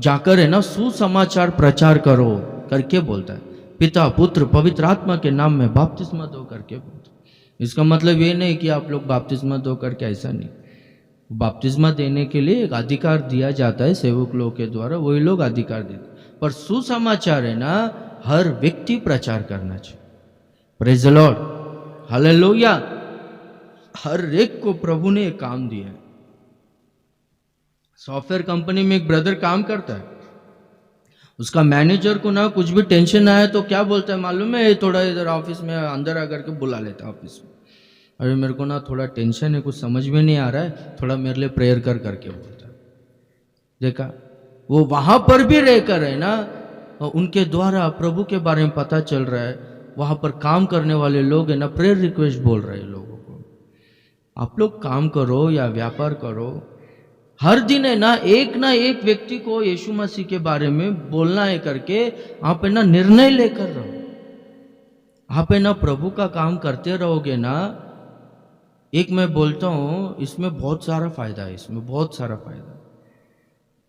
जाकर है ना सुसमाचार प्रचार करो करके बोलता है। पिता पुत्र पवित्र आत्मा के नाम में बपतिस्मा दो करके बोलता है। इसका मतलब ये नहीं कि आप लोग बपतिस्मा दो करके, ऐसा नहीं। बपतिस्मा देने के लिए एक अधिकार दिया जाता है सेवक लोग के द्वारा, वही लोग अधिकार देते, पर सुसमाचार है ना हर व्यक्ति प्रचार करना चाहिए। Praise the Lord, hallelujah. हर एक को प्रभु ने एक काम दिया है। सॉफ्टवेयर कंपनी में एक ब्रदर काम करता है, उसका मैनेजर को ना कुछ भी टेंशन आया तो क्या बोलता है मालूम है? थोड़ा इधर ऑफिस में अंदर आकर के बुला लेता है ऑफिस में, अरे मेरे को ना थोड़ा टेंशन है, कुछ समझ में नहीं आ रहा है, थोड़ा मेरे लिए प्रेयर कर करके बोलता है। देखा, वो वहां पर भी रहकर है ना, उनके द्वारा प्रभु के बारे में पता चल रहा है। वहां पर काम करने वाले लोग है ना प्रेयर रिक्वेस्ट बोल रहे हैं लोगों को। आप लोग काम करो या व्यापार करो, हर दिन है ना एक व्यक्ति को यीशु मसीह के बारे में बोलना है करके आप है ना निर्णय लेकर रहो। आप है ना प्रभु का काम करते रहोगे ना, एक मैं बोलता हूँ इसमें बहुत सारा फायदा है, इसमें बहुत सारा फायदा।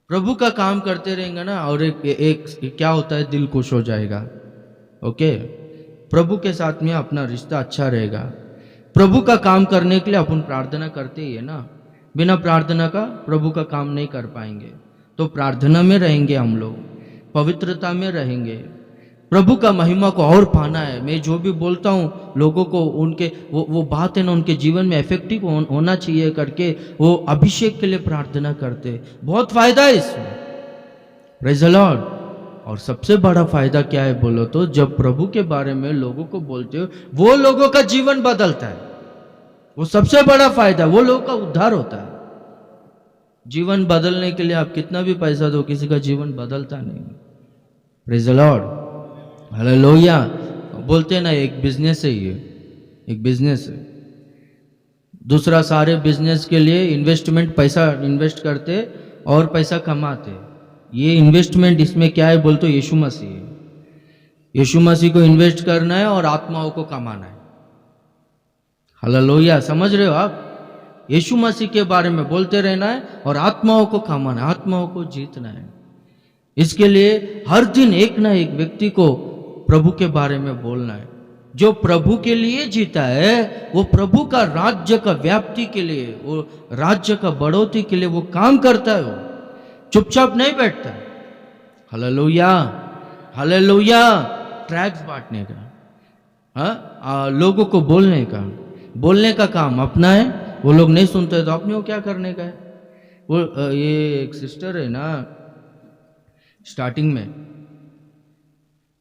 प्रभु का काम करते रहेंगे ना, और एक क्या होता है, दिल खुश हो जाएगा। ओके, प्रभु के साथ में अपना रिश्ता अच्छा रहेगा। प्रभु का काम करने के लिए अपन प्रार्थना करते ही है ना, बिना प्रार्थना का प्रभु का काम नहीं कर पाएंगे। तो प्रार्थना में रहेंगे हम लोग, पवित्रता में रहेंगे, प्रभु का महिमा को और पाना है। मैं जो भी बोलता हूँ लोगों को उनके वो बात है ना उनके जीवन में इफेक्टिव होना चाहिए करके वो अभिषेक के लिए प्रार्थना करते। बहुत फायदा है इसमें, प्रेज़ द लॉर्ड। और सबसे बड़ा फायदा क्या है बोलो तो, जब प्रभु के बारे में लोगों को बोलते हो वो लोगों का जीवन बदलता है। वो सबसे बड़ा फायदा, वो लोगों का उद्धार होता है। जीवन बदलने के लिए आप कितना भी पैसा दो, किसी का जीवन बदलता नहीं। Praise the Lord, hallelujah. बोलते हैं ना एक बिजनेस है, ये एक बिजनेस है। दूसरा सारे बिजनेस के लिए इन्वेस्टमेंट, पैसा इन्वेस्ट करते और पैसा कमाते। ये इन्वेस्टमेंट इसमें क्या है बोलते, यीशु मसीह है। यीशु मसीह को इन्वेस्ट करना है और आत्माओं को कमाना है। हालेलुया, समझ रहे हो आप? यीशु मसीह के बारे में बोलते रहना है और आत्माओं को कमाना है, आत्माओं को जीतना है। इसके लिए हर दिन एक ना एक व्यक्ति को प्रभु के बारे में बोलना है। जो प्रभु के लिए जीता है वो प्रभु का राज्य का व्याप्ति के लिए, वो राज्य का बढ़ोतरी के लिए वो काम करता है। चुपचाप नहीं बैठता है। Hallelujah, hallelujah. ट्रैक्स बांटने का, हाँ, लोगों को बोलने का काम अपना है। वो लोग नहीं सुनते तो अपने को क्या करने का है। वो ये एक सिस्टर है ना, स्टार्टिंग में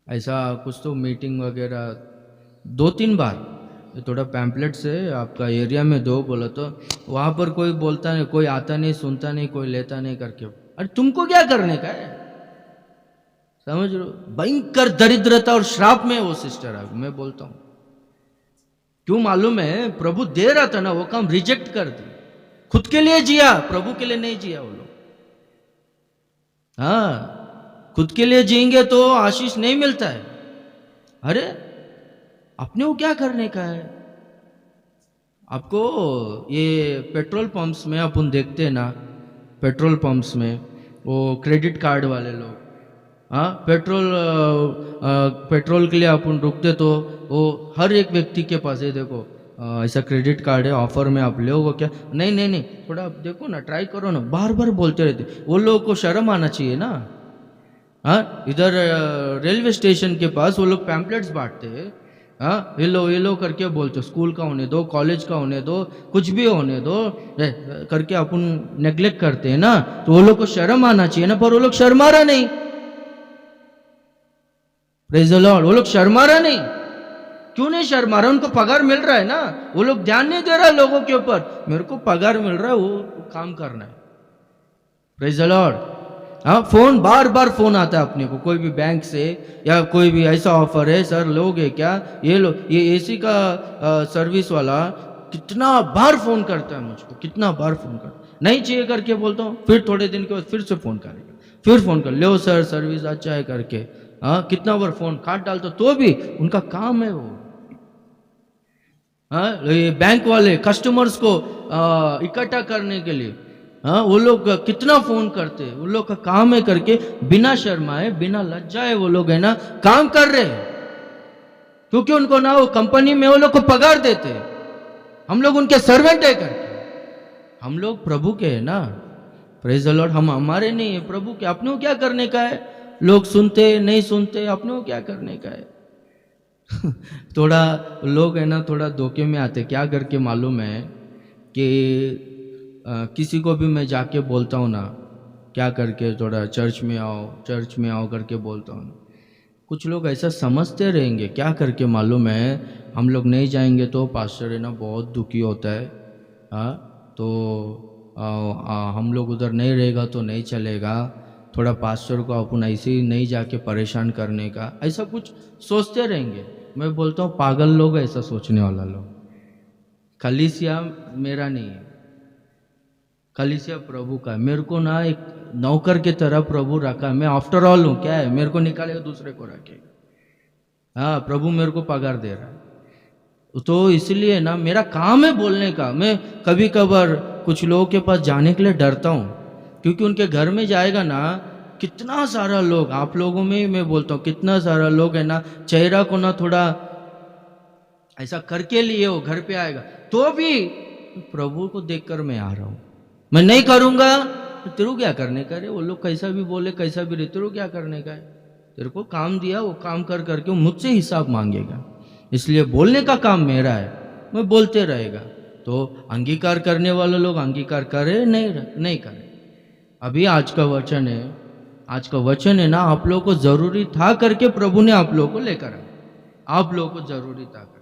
ऐसा कुछ तो मीटिंग वगैरह 2-3 बार ये थोड़ा पैम्पलेट से आपका एरिया में दो बोला तो वहाँ पर कोई बोलता नहीं, कोई आता नहीं, सुनता नहीं, कोई लेता नहीं करके। अरे तुमको क्या करने का है, समझ लो। भयंकर दरिद्रता और श्राप में वो सिस्टर है। मैं बोलता हूँ क्यों मालूम है, प्रभु दे रहा था ना, वो काम रिजेक्ट कर दी। खुद के लिए जिया, प्रभु के लिए नहीं जिया वो लोग। हाँ, खुद के लिए जिएंगे तो आशीष नहीं मिलता है। अरे अपने को क्या करने का है। आपको ये पेट्रोल पंप्स में अपन देखते हैं ना, पेट्रोल पंप्स में वो क्रेडिट कार्ड वाले लोग, हाँ, पेट्रोल के लिए अपन रुकते तो वो हर एक व्यक्ति के पास है, देखो ऐसा क्रेडिट कार्ड है, ऑफर में आप लोगे क्या, नहीं नहीं नहीं, थोड़ा देखो ना, ट्राई करो ना, बार बार बोलते रहते। वो लोगों को शर्म आना चाहिए ना। हाँ, इधर रेलवे स्टेशन के पास वो लोग पैम्पलेट्स बांटते हैं, हाँ, ये लो करके बोलते, स्कूल का होने दो, कॉलेज का होने दो, कुछ भी होने दो करके अपन नेग्लेक्ट करते हैं ना। तो वो लोग को शर्म आना चाहिए ना, पर वो लोग शर्मा रहा नहीं। प्रेज़ द लॉर्ड, वो लोग शर्मा रहा नहीं। क्यों नहीं शर्मा रहा, उनको पगार मिल रहा है ना। वो लोग ध्यान नहीं दे रहा लोगों के ऊपर, मेरे को पगार मिल रहा है, वो काम करना है। Praise the Lord. हाँ, फोन बार बार फोन आता है अपने को, कोई भी बैंक से या कोई भी ऐसा ऑफर है, सर लोगे क्या, ये लो, ये एसी का सर्विस वाला कितना बार फोन करता है मुझको, कितना बार फोन करता, नहीं चाहिए करके बोलता हूँ, फिर थोड़े दिन के बाद फिर से फोन करेगा, फिर फोन कर लो सर सर्विस अच्छा है करके। हाँ, कितना बार फोन काट डालता, तो भी उनका काम है वो। हाँ, ये बैंक वाले कस्टमर्स को इकट्ठा करने के लिए, हाँ, वो लोग कितना फोन करते हैं, उन लोग का काम है करके बिना शर्माए बिना लज्जाए वो लोग है ना काम कर रहे हैं, क्योंकि उनको ना वो कंपनी में वो लोग को पगार देते हैं। हम लोग उनके सर्वेंट है करके, हम लोग प्रभु के है ना। Praise the Lord. हम हमारे नहीं है, प्रभु के। अपने को क्या करने का है, लोग सुनते नहीं सुनते, अपने को क्या करने का है। थोड़ा लोग है ना थोड़ा धोखे में आते, क्या करके मालूम है कि किसी को भी मैं जाके बोलता हूँ ना, क्या करके थोड़ा चर्च में आओ करके बोलता हूँ ना, कुछ लोग ऐसा समझते रहेंगे, क्या करके मालूम है, हम लोग नहीं जाएंगे तो पास्टर है ना बहुत दुखी होता है, हाँ, तो हम लोग उधर नहीं रहेगा तो नहीं चलेगा, थोड़ा पास्टर को अपन ऐसे ही नहीं जाके परेशान करने का, ऐसा कुछ सोचते रहेंगे। मैं बोलता हूँ पागल लोग, ऐसा सोचने वाला लोग। कलीसिया मेरा नहीं है, कलीसिया प्रभु का है। मेरे को ना एक नौकर के तरह प्रभु रखा है, मैं आफ्टर ऑल हूँ, क्या है, मेरे को निकालेगा दूसरे को रखेगा। हाँ, प्रभु मेरे को पगार दे रहा है, तो इसलिए ना मेरा काम है बोलने का। मैं कभी कभार कुछ लोगों के पास जाने के लिए डरता हूँ, क्योंकि उनके घर में जाएगा ना, कितना सारा लोग, आप लोगों में मैं बोलता हूँ, कितना सारा लोग है ना, चेहरा को ना थोड़ा ऐसा करके लिए वो घर पे आएगा, तो भी प्रभु को देखकर मैं आ रहा हूँ, मैं नहीं करूँगा। तेरे को क्या करने का है, वो लोग कैसा भी बोले कैसा भी रहे, तेरे को क्या करने का है। तेरे को काम दिया, वो काम कर करके वो मुझसे हिसाब मांगेगा। इसलिए बोलने का काम मेरा है, मैं बोलते रहेगा। तो अंगीकार करने वाले लोग अंगीकार करे नहीं करे। अभी आज का वचन है ना, आप लोगों को जरूरी था करके प्रभु ने आप लोगों को लेकर आया। आप लोगों को जरूरी था कर,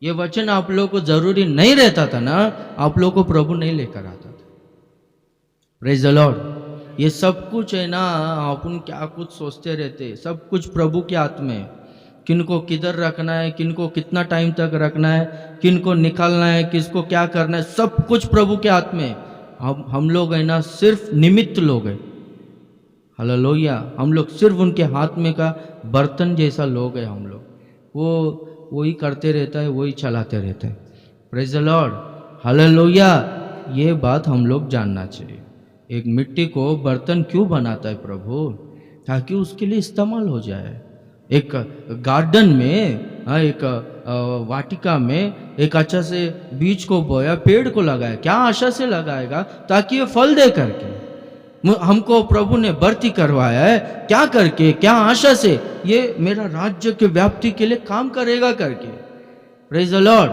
ये वचन आप लोगों को जरूरी नहीं रहता था ना, आप लोगों को प्रभु नहीं लेकर आता था। Praise the Lord. ये सब कुछ है ना, अपन क्या कुछ सोचते रहते, सब कुछ प्रभु के हाथ में। किनको किधर रखना है, किनको कितना टाइम तक रखना है, किनको निकालना है, किसको क्या करना है, सब कुछ प्रभु के हाथ में। हम लोग है ना सिर्फ निमित्त लोग हैं। हालेलुया। हम लोग सिर्फ उनके हाथ में का बर्तन जैसा लोग हैं। हम लोग वही करते रहता है, वही चलाते रहते हैं। Praise the Lord. हालेलुया। ये बात हम लोग जानना चाहिए। एक मिट्टी को बर्तन क्यों बनाता है प्रभु, ताकि उसके लिए इस्तेमाल हो जाए। एक गार्डन में, एक वाटिका में एक अच्छा से बीज को बोया, पेड़ को लगाया, क्या आशा से लगाएगा, ताकि ये फल दे करके। हमको प्रभु ने भर्ती करवाया है, क्या करके, क्या आशा से? ये मेरा राज्य के व्याप्ति के लिए काम करेगा करके। Praise the Lord,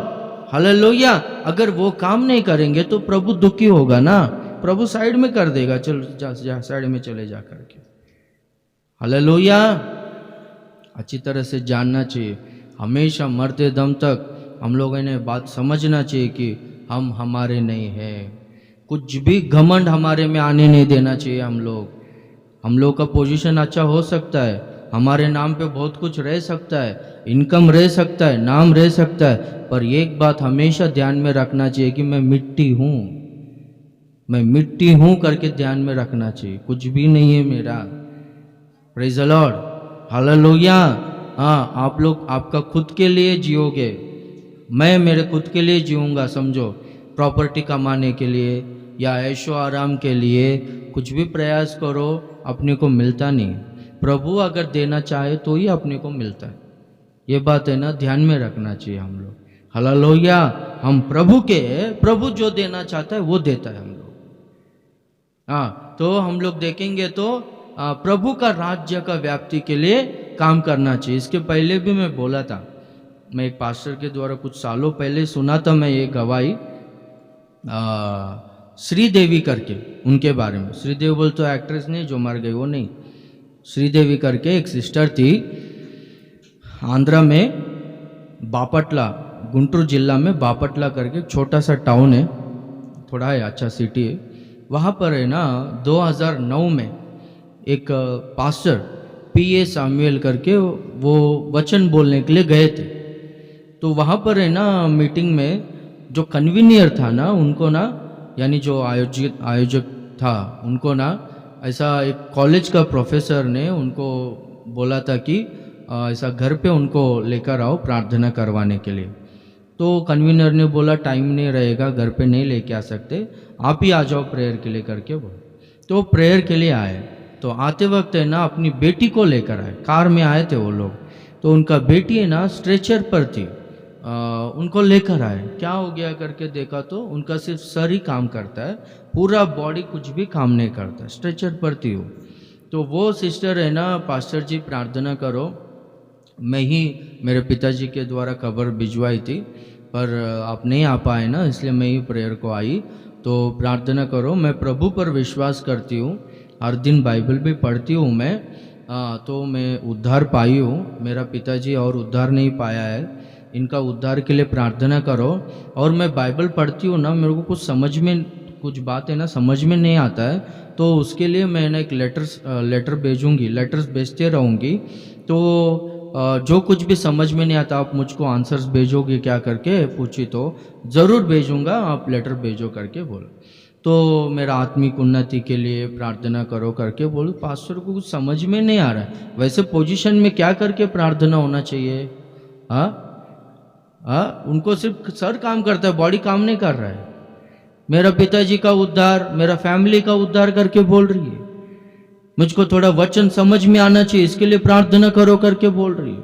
hallelujah. अगर वो काम नहीं करेंगे तो प्रभु दुखी होगा ना, प्रभु साइड में कर देगा, चल जा साइड में चले जा करके। हालेलुया। अच्छी तरह से जानना चाहिए, हमेशा मरते दम तक हम लोगों ने बात समझना चाहिए कि हम हमारे नहीं हैं, कुछ भी घमंड हमारे में आने नहीं देना चाहिए। हम लोग का पोजीशन अच्छा हो सकता है, हमारे नाम पे बहुत कुछ रह सकता है, इनकम रह सकता है, नाम रह सकता है, पर एक बात हमेशा ध्यान में रखना चाहिए कि मैं मिट्टी हूँ करके ध्यान में रखना चाहिए, कुछ भी नहीं है मेरा। Praise the Lord, hallelujah. हाँ, आप लोग आपका खुद के लिए जियोगे, मैं मेरे खुद के लिए जीऊँगा, समझो। प्रॉपर्टी कमाने के लिए या ऐशो आराम के लिए कुछ भी प्रयास करो, अपने को मिलता नहीं। प्रभु अगर देना चाहे तो ही अपने को मिलता है, ये बात है ना, ध्यान में रखना चाहिए हम लोग। हालेलुया। हम प्रभु जो देना चाहता है वो देता है हम लोग। हाँ, तो हम लोग देखेंगे तो प्रभु का राज्य का व्याप्ति के लिए काम करना चाहिए। इसके पहले भी मैं बोला था, मैं एक पास्टर के द्वारा कुछ सालों पहले सुना था मैं ये गवाही, श्रीदेवी करके उनके बारे में। श्रीदेवी बोल तो एक्ट्रेस नहीं जो मर गई, वो नहीं, श्रीदेवी करके एक सिस्टर थी, आंध्रा में बापटला, गुंटूर जिला में बापटला करके छोटा सा टाउन है, थोड़ा है अच्छा सिटी है, वहाँ पर है ना 2009 में एक पास्टर पीए सामुएल करके वो वचन बोलने के लिए गए थे। तो वहाँ पर है ना मीटिंग में जो कन्वीनियर था ना, उनको ना, यानी जो आयोजक था, उनको ना ऐसा एक कॉलेज का प्रोफेसर ने उनको बोला था कि ऐसा घर पे उनको लेकर आओ प्रार्थना करवाने के लिए। तो कन्वीनर ने बोला टाइम नहीं रहेगा, घर पे नहीं लेके आ सकते, आप ही आ जाओ प्रेयर के लिए करके बोल। तो प्रेयर के लिए आए, तो आते वक्त है ना अपनी बेटी को लेकर आए, कार में आए थे वो लोग। तो उनका बेटी है ना स्ट्रेचर पर थी, उनको लेकर आए, क्या हो गया करके देखा तो उनका सिर्फ सर ही काम करता है, पूरा बॉडी कुछ भी काम नहीं करता, स्ट्रेचर पर थी वो। तो वो सिस्टर है ना, पास्टर जी प्रार्थना करो, मैं ही मेरे पिताजी के द्वारा खबर भिजवाई थी, पर आप नहीं आ पाए ना, इसलिए मैं ही प्रेयर को आई, तो प्रार्थना करो, मैं प्रभु पर विश्वास करती हूँ, हर दिन बाइबल भी पढ़ती हूँ मैं, तो मैं उद्धार पाई हूँ, मेरा पिताजी और उद्धार नहीं पाया है, इनका उद्धार के लिए प्रार्थना करो। और मैं बाइबल पढ़ती हूँ ना, मेरे को कुछ बात है ना समझ में नहीं आता है, तो उसके लिए मैं ना एक लेटर भेजूँगी, लेटर्स भेजते रहूँगी, तो जो कुछ भी समझ में नहीं आता आप मुझको आंसर्स भेजोगे क्या करके पूछी, तो ज़रूर भेजूँगा, आप लेटर भेजो करके बोलो। तो मेरा आत्मिक उन्नति के लिए प्रार्थना करो करके बोलो। पास्टर को कुछ समझ में नहीं आ रहा है, वैसे पोजीशन में क्या करके प्रार्थना होना चाहिए? उनको सिर्फ सर काम करता है, बॉडी काम नहीं कर रहा है। मेरा पिताजी का उद्धार, मेरा फैमिली का उद्धार करके बोल रही है, मुझको थोड़ा वचन समझ में आना चाहिए, इसके लिए प्रार्थना करो करके बोल रही है।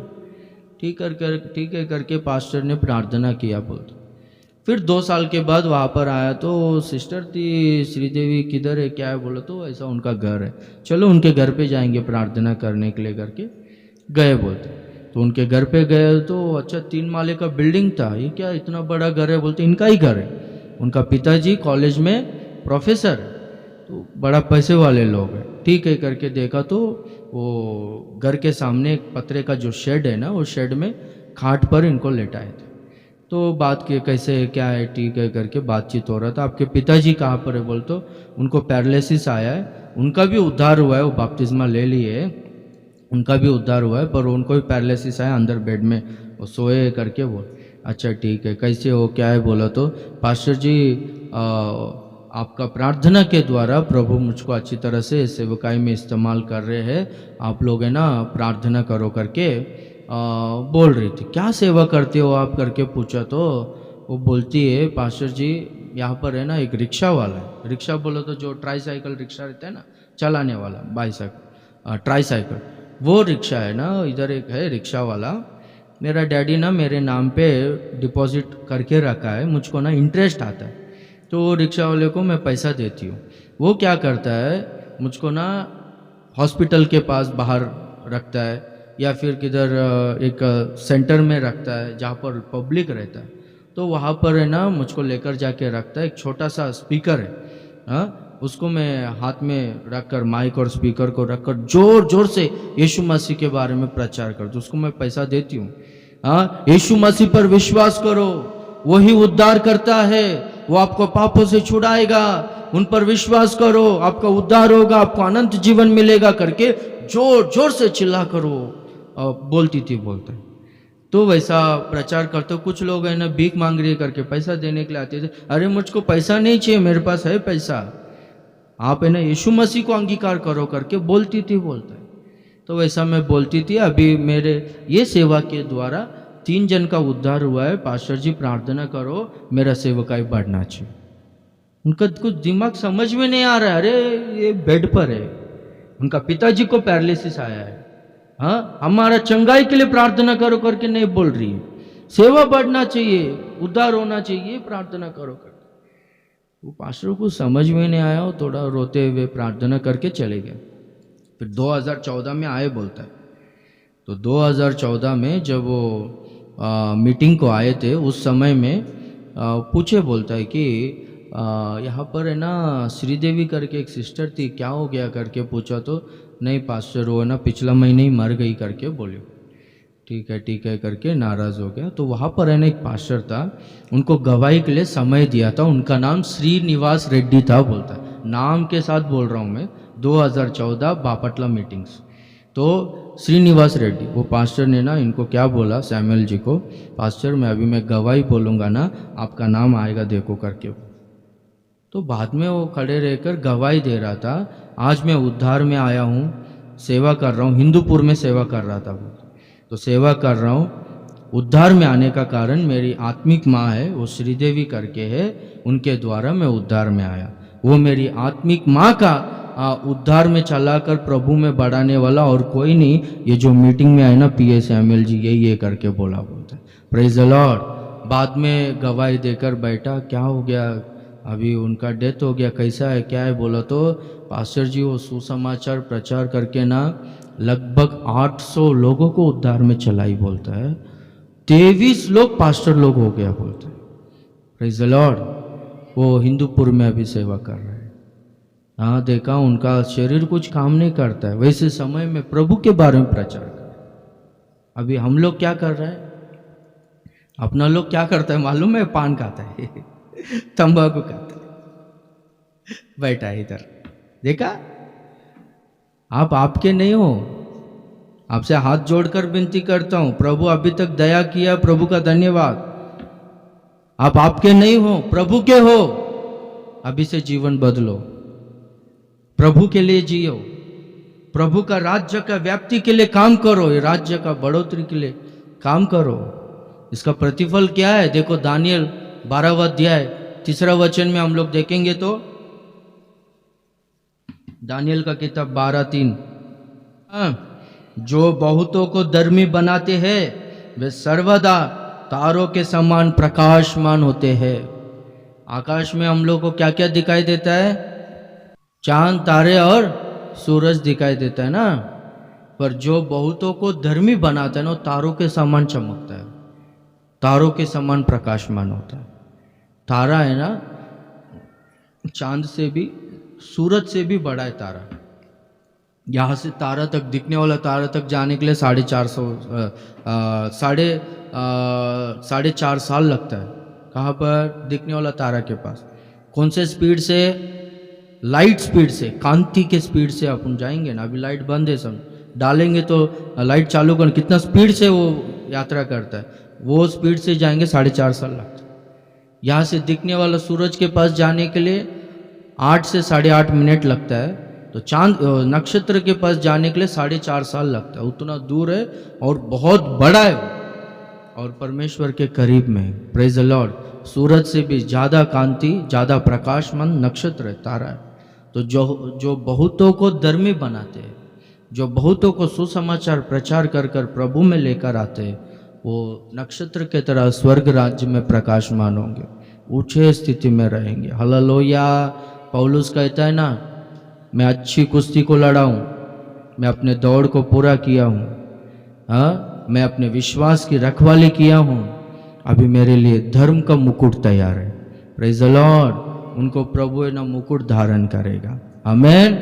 ठीक है करके पास्टर ने प्रार्थना किया बोलते। फिर 2 साल के बाद वहाँ पर आया, तो सिस्टर थी श्रीदेवी, किधर है क्या है बोलो, तो ऐसा उनका घर है, चलो उनके घर पे जाएंगे प्रार्थना करने के लिए करके गए बोलते। तो उनके घर पे गए तो अच्छा 3 माले का बिल्डिंग था, ये क्या इतना बड़ा घर है बोलते, इनका ही घर है, उनका पिताजी कॉलेज में प्रोफेसर, तो बड़ा पैसे वाले लोग हैं। ठीक है करके देखा तो वो घर के सामने एक पतरे का जो शेड है ना, वो शेड में खाट पर इनको लेटाए थे। तो बात की कैसे है क्या है, ठीक है करके बातचीत हो रहा था। आपके पिताजी कहाँ पर है बोल, तो उनको पैरालिसिस आया है, उनका भी उद्धार हुआ है, वो बपतिस्मा ले लिए, उनका भी उद्धार हुआ है, पर उनको भी पैरालिसिस आया, अंदर बेड में वो सोए करके बोल। अच्छा ठीक है, कैसे हो क्या है बोला, तो पास्टर जी आपका प्रार्थना के द्वारा प्रभु मुझको अच्छी तरह से सेवकाई में इस्तेमाल कर रहे हैं, आप लोग है ना प्रार्थना करो करके बोल रही थी। क्या सेवा करते हो आप करके पूछा, तो वो बोलती है पास्टर जी यहाँ पर है ना एक रिक्शा वाला है, रिक्शा बोलो तो जो ट्राईसाइकिल रिक्शा रहता है ना, चलाने वाला बाईसाइकिल ट्राईसाइकिल, वो रिक्शा है ना, इधर एक है रिक्शा वाला, मेरा डैडी ना मेरे नाम पे डिपॉजिट करके रखा है, मुझको ना इंटरेस्ट आता है, तो रिक्शा वाले को मैं पैसा देती हूँ। वो क्या करता है, मुझको ना हॉस्पिटल के पास बाहर रखता है या फिर किधर एक सेंटर में रखता है जहाँ पर पब्लिक रहता है, तो वहाँ पर है ना मुझको लेकर जाके रखता है। एक छोटा सा स्पीकर है, हाँ, उसको मैं हाथ में रखकर माइक और स्पीकर को रखकर जोर जोर से यीशु मसीह के बारे में प्रचार करता हूँ। उसको मैं पैसा देती हूँ। हाँ, यीशु मसीह पर विश्वास करो, वही उद्धार करता है, वो आपको पापों से छुड़ाएगा, उन पर विश्वास करो, आपका उद्धार होगा, आपको अनंत जीवन मिलेगा करके जोर जोर से चिल्ला करो बोलती थी, बोलता है। तो वैसा प्रचार करते। कुछ लोग है ना भीख मांग रही करके पैसा देने के लिए आते थे। अरे मुझको पैसा नहीं चाहिए, मेरे पास है पैसा, आप है ना यीशु मसीह को अंगीकार करो करके बोलती थी, बोलता है। तो वैसा मैं बोलती थी। अभी मेरे ये सेवा के द्वारा 3 जन का उद्धार हुआ है। पास्टर जी प्रार्थना करो, मेरा सेवकाई बढ़ना चाहिए। उनका कुछ दिमाग समझ में नहीं आ रहा है। अरे ये बेड पर है, उनका पिताजी को पैरालिसिस आया है, हाँ, हमारा चंगाई के लिए प्रार्थना करो करके नहीं बोल रही है। सेवा बढ़ना चाहिए, उद्धार होना चाहिए, प्रार्थना करो करके। वो पास्टर को समझ में नहीं आया, वो थोड़ा रोते हुए प्रार्थना करके चले गए। फिर 2014 में आए, बोलता है। तो 2014 में जब वो मीटिंग को आए थे, उस समय में पूछे, बोलता है कि यहाँ पर है ना श्रीदेवी करके एक सिस्टर थी, क्या हो गया करके पूछा। तो नहीं पास्टर, वो ना पिछला महीने ही मर गई करके बोले। ठीक है करके नाराज़ हो गया। तो वहाँ पर है ना एक पास्टर था, उनको गवाही के लिए समय दिया था। उनका नाम श्रीनिवास रेड्डी था, बोलता है। नाम के साथ बोल रहा हूँ मैं। 2014 बापटला मीटिंग्स। तो श्रीनिवास रेड्डी, वो पास्टर ने ना इनको क्या बोला, सैमुअल जी को, पास्टर मैं गवाही बोलूँगा ना, आपका नाम आएगा देखो करके। तो बाद में वो खड़े रहकर गवाही दे रहा था, आज मैं उद्धार में आया हूँ, सेवा कर रहा हूँ। हिंदूपुर में सेवा कर रहा था वो। तो सेवा कर रहा हूँ, उद्धार में आने का कारण मेरी आत्मिक माँ है, वो श्रीदेवी करके है, उनके द्वारा मैं उद्धार में आया। वो मेरी आत्मिक माँ का उद्धार में चलाकर प्रभु में बढ़ाने वाला और कोई नहीं, ये जो मीटिंग में आए ना पीए सैमुअल जी, ये करके बोला, बोलता है। Praise the Lord. बाद में गवाही देकर बैठा, क्या हो गया, अभी उनका डेथ हो गया, कैसा है, क्या है, बोला। तो पास्टर जी वो सुसमाचार प्रचार करके ना लगभग 800 लोगों को उद्धार में चलाई, बोलता है। 23 लोग पास्टर लोग हो गया, बोलता है। Praise the Lord. वो हिंदूपुर में अभी सेवा कर रहे हैं। हाँ, देखा उनका शरीर कुछ काम नहीं करता है, वैसे समय में प्रभु के बारे में प्रचार कर। अभी हम लोग क्या कर रहे हैं, अपना लोग क्या करता है मालूम है, पान खाता है तंबाकू खाता है, बैठा है इधर। देखा, आप आपके नहीं हो। आपसे हाथ जोड़कर विनती करता हूं, प्रभु अभी तक दया किया, प्रभु का धन्यवाद। आप आपके नहीं हो, प्रभु के हो। अभी से जीवन बदलो, प्रभु के लिए जियो, प्रभु का राज्य का व्याप्ति के लिए काम करो, ये राज्य का बढ़ोतरी के लिए काम करो। इसका प्रतिफल क्या है, देखो दानियल 12वां अध्याय 3 वचन में हम लोग देखेंगे तो दानियल का किताब 12:3, जो बहुतों को धर्मी बनाते हैं वे सर्वदा तारों के समान प्रकाशमान होते हैं। आकाश में हम लोग को क्या क्या दिखाई देता है, चांद तारे और सूरज दिखाई देता है ना, पर जो बहुतों को धर्मी बनाता है ना, तारों के समान चमकता है, तारों के समान प्रकाशमान होता है। तारा है ना, चांद से भी, सूरज से भी बड़ा है तारा। यहाँ से तारा तक, दिखने वाला तारा तक जाने के लिए 4.5 साल लगता है। कहाँ पर, दिखने वाला तारा के पास। कौन से स्पीड से, लाइट स्पीड से, कांति के स्पीड से अपन जाएंगे ना। अभी लाइट बंद है, सब डालेंगे तो लाइट चालू कर, कितना स्पीड से वो यात्रा करता है, वो स्पीड से जाएंगे 4.5 साल लगता है। यहाँ से दिखने वाला सूरज के पास जाने के लिए 8 से 8.5 मिनट लगता है। तो चांद नक्षत्र के पास जाने के लिए 4.5 साल लगता है। उतना दूर है और बहुत बड़ा है और परमेश्वर के करीब में है। Praise the Lord. सूरज से भी ज़्यादा कांति, ज़्यादा प्रकाशमान नक्षत्र है, तारा है। तो जो बहुतों को धर्मी बनाते हैं, जो बहुतों को सुसमाचार प्रचार कर कर प्रभु में लेकर आते हैं, वो नक्षत्र के तरह स्वर्ग राज्य में प्रकाशमान होंगे, ऊंचे स्थिति में रहेंगे। हालेलुया। पौलुस कहता है ना, मैं अच्छी कुश्ती को लड़ा हूँ, मैं अपने दौड़ को पूरा किया हूँ, हाँ, मैं अपने विश्वास की रखवाली किया हूँ, अभी मेरे लिए धर्म का मुकुट तैयार है। Praise the Lord. उनको प्रभु है ना मुकुट धारण करेगा। आमेन।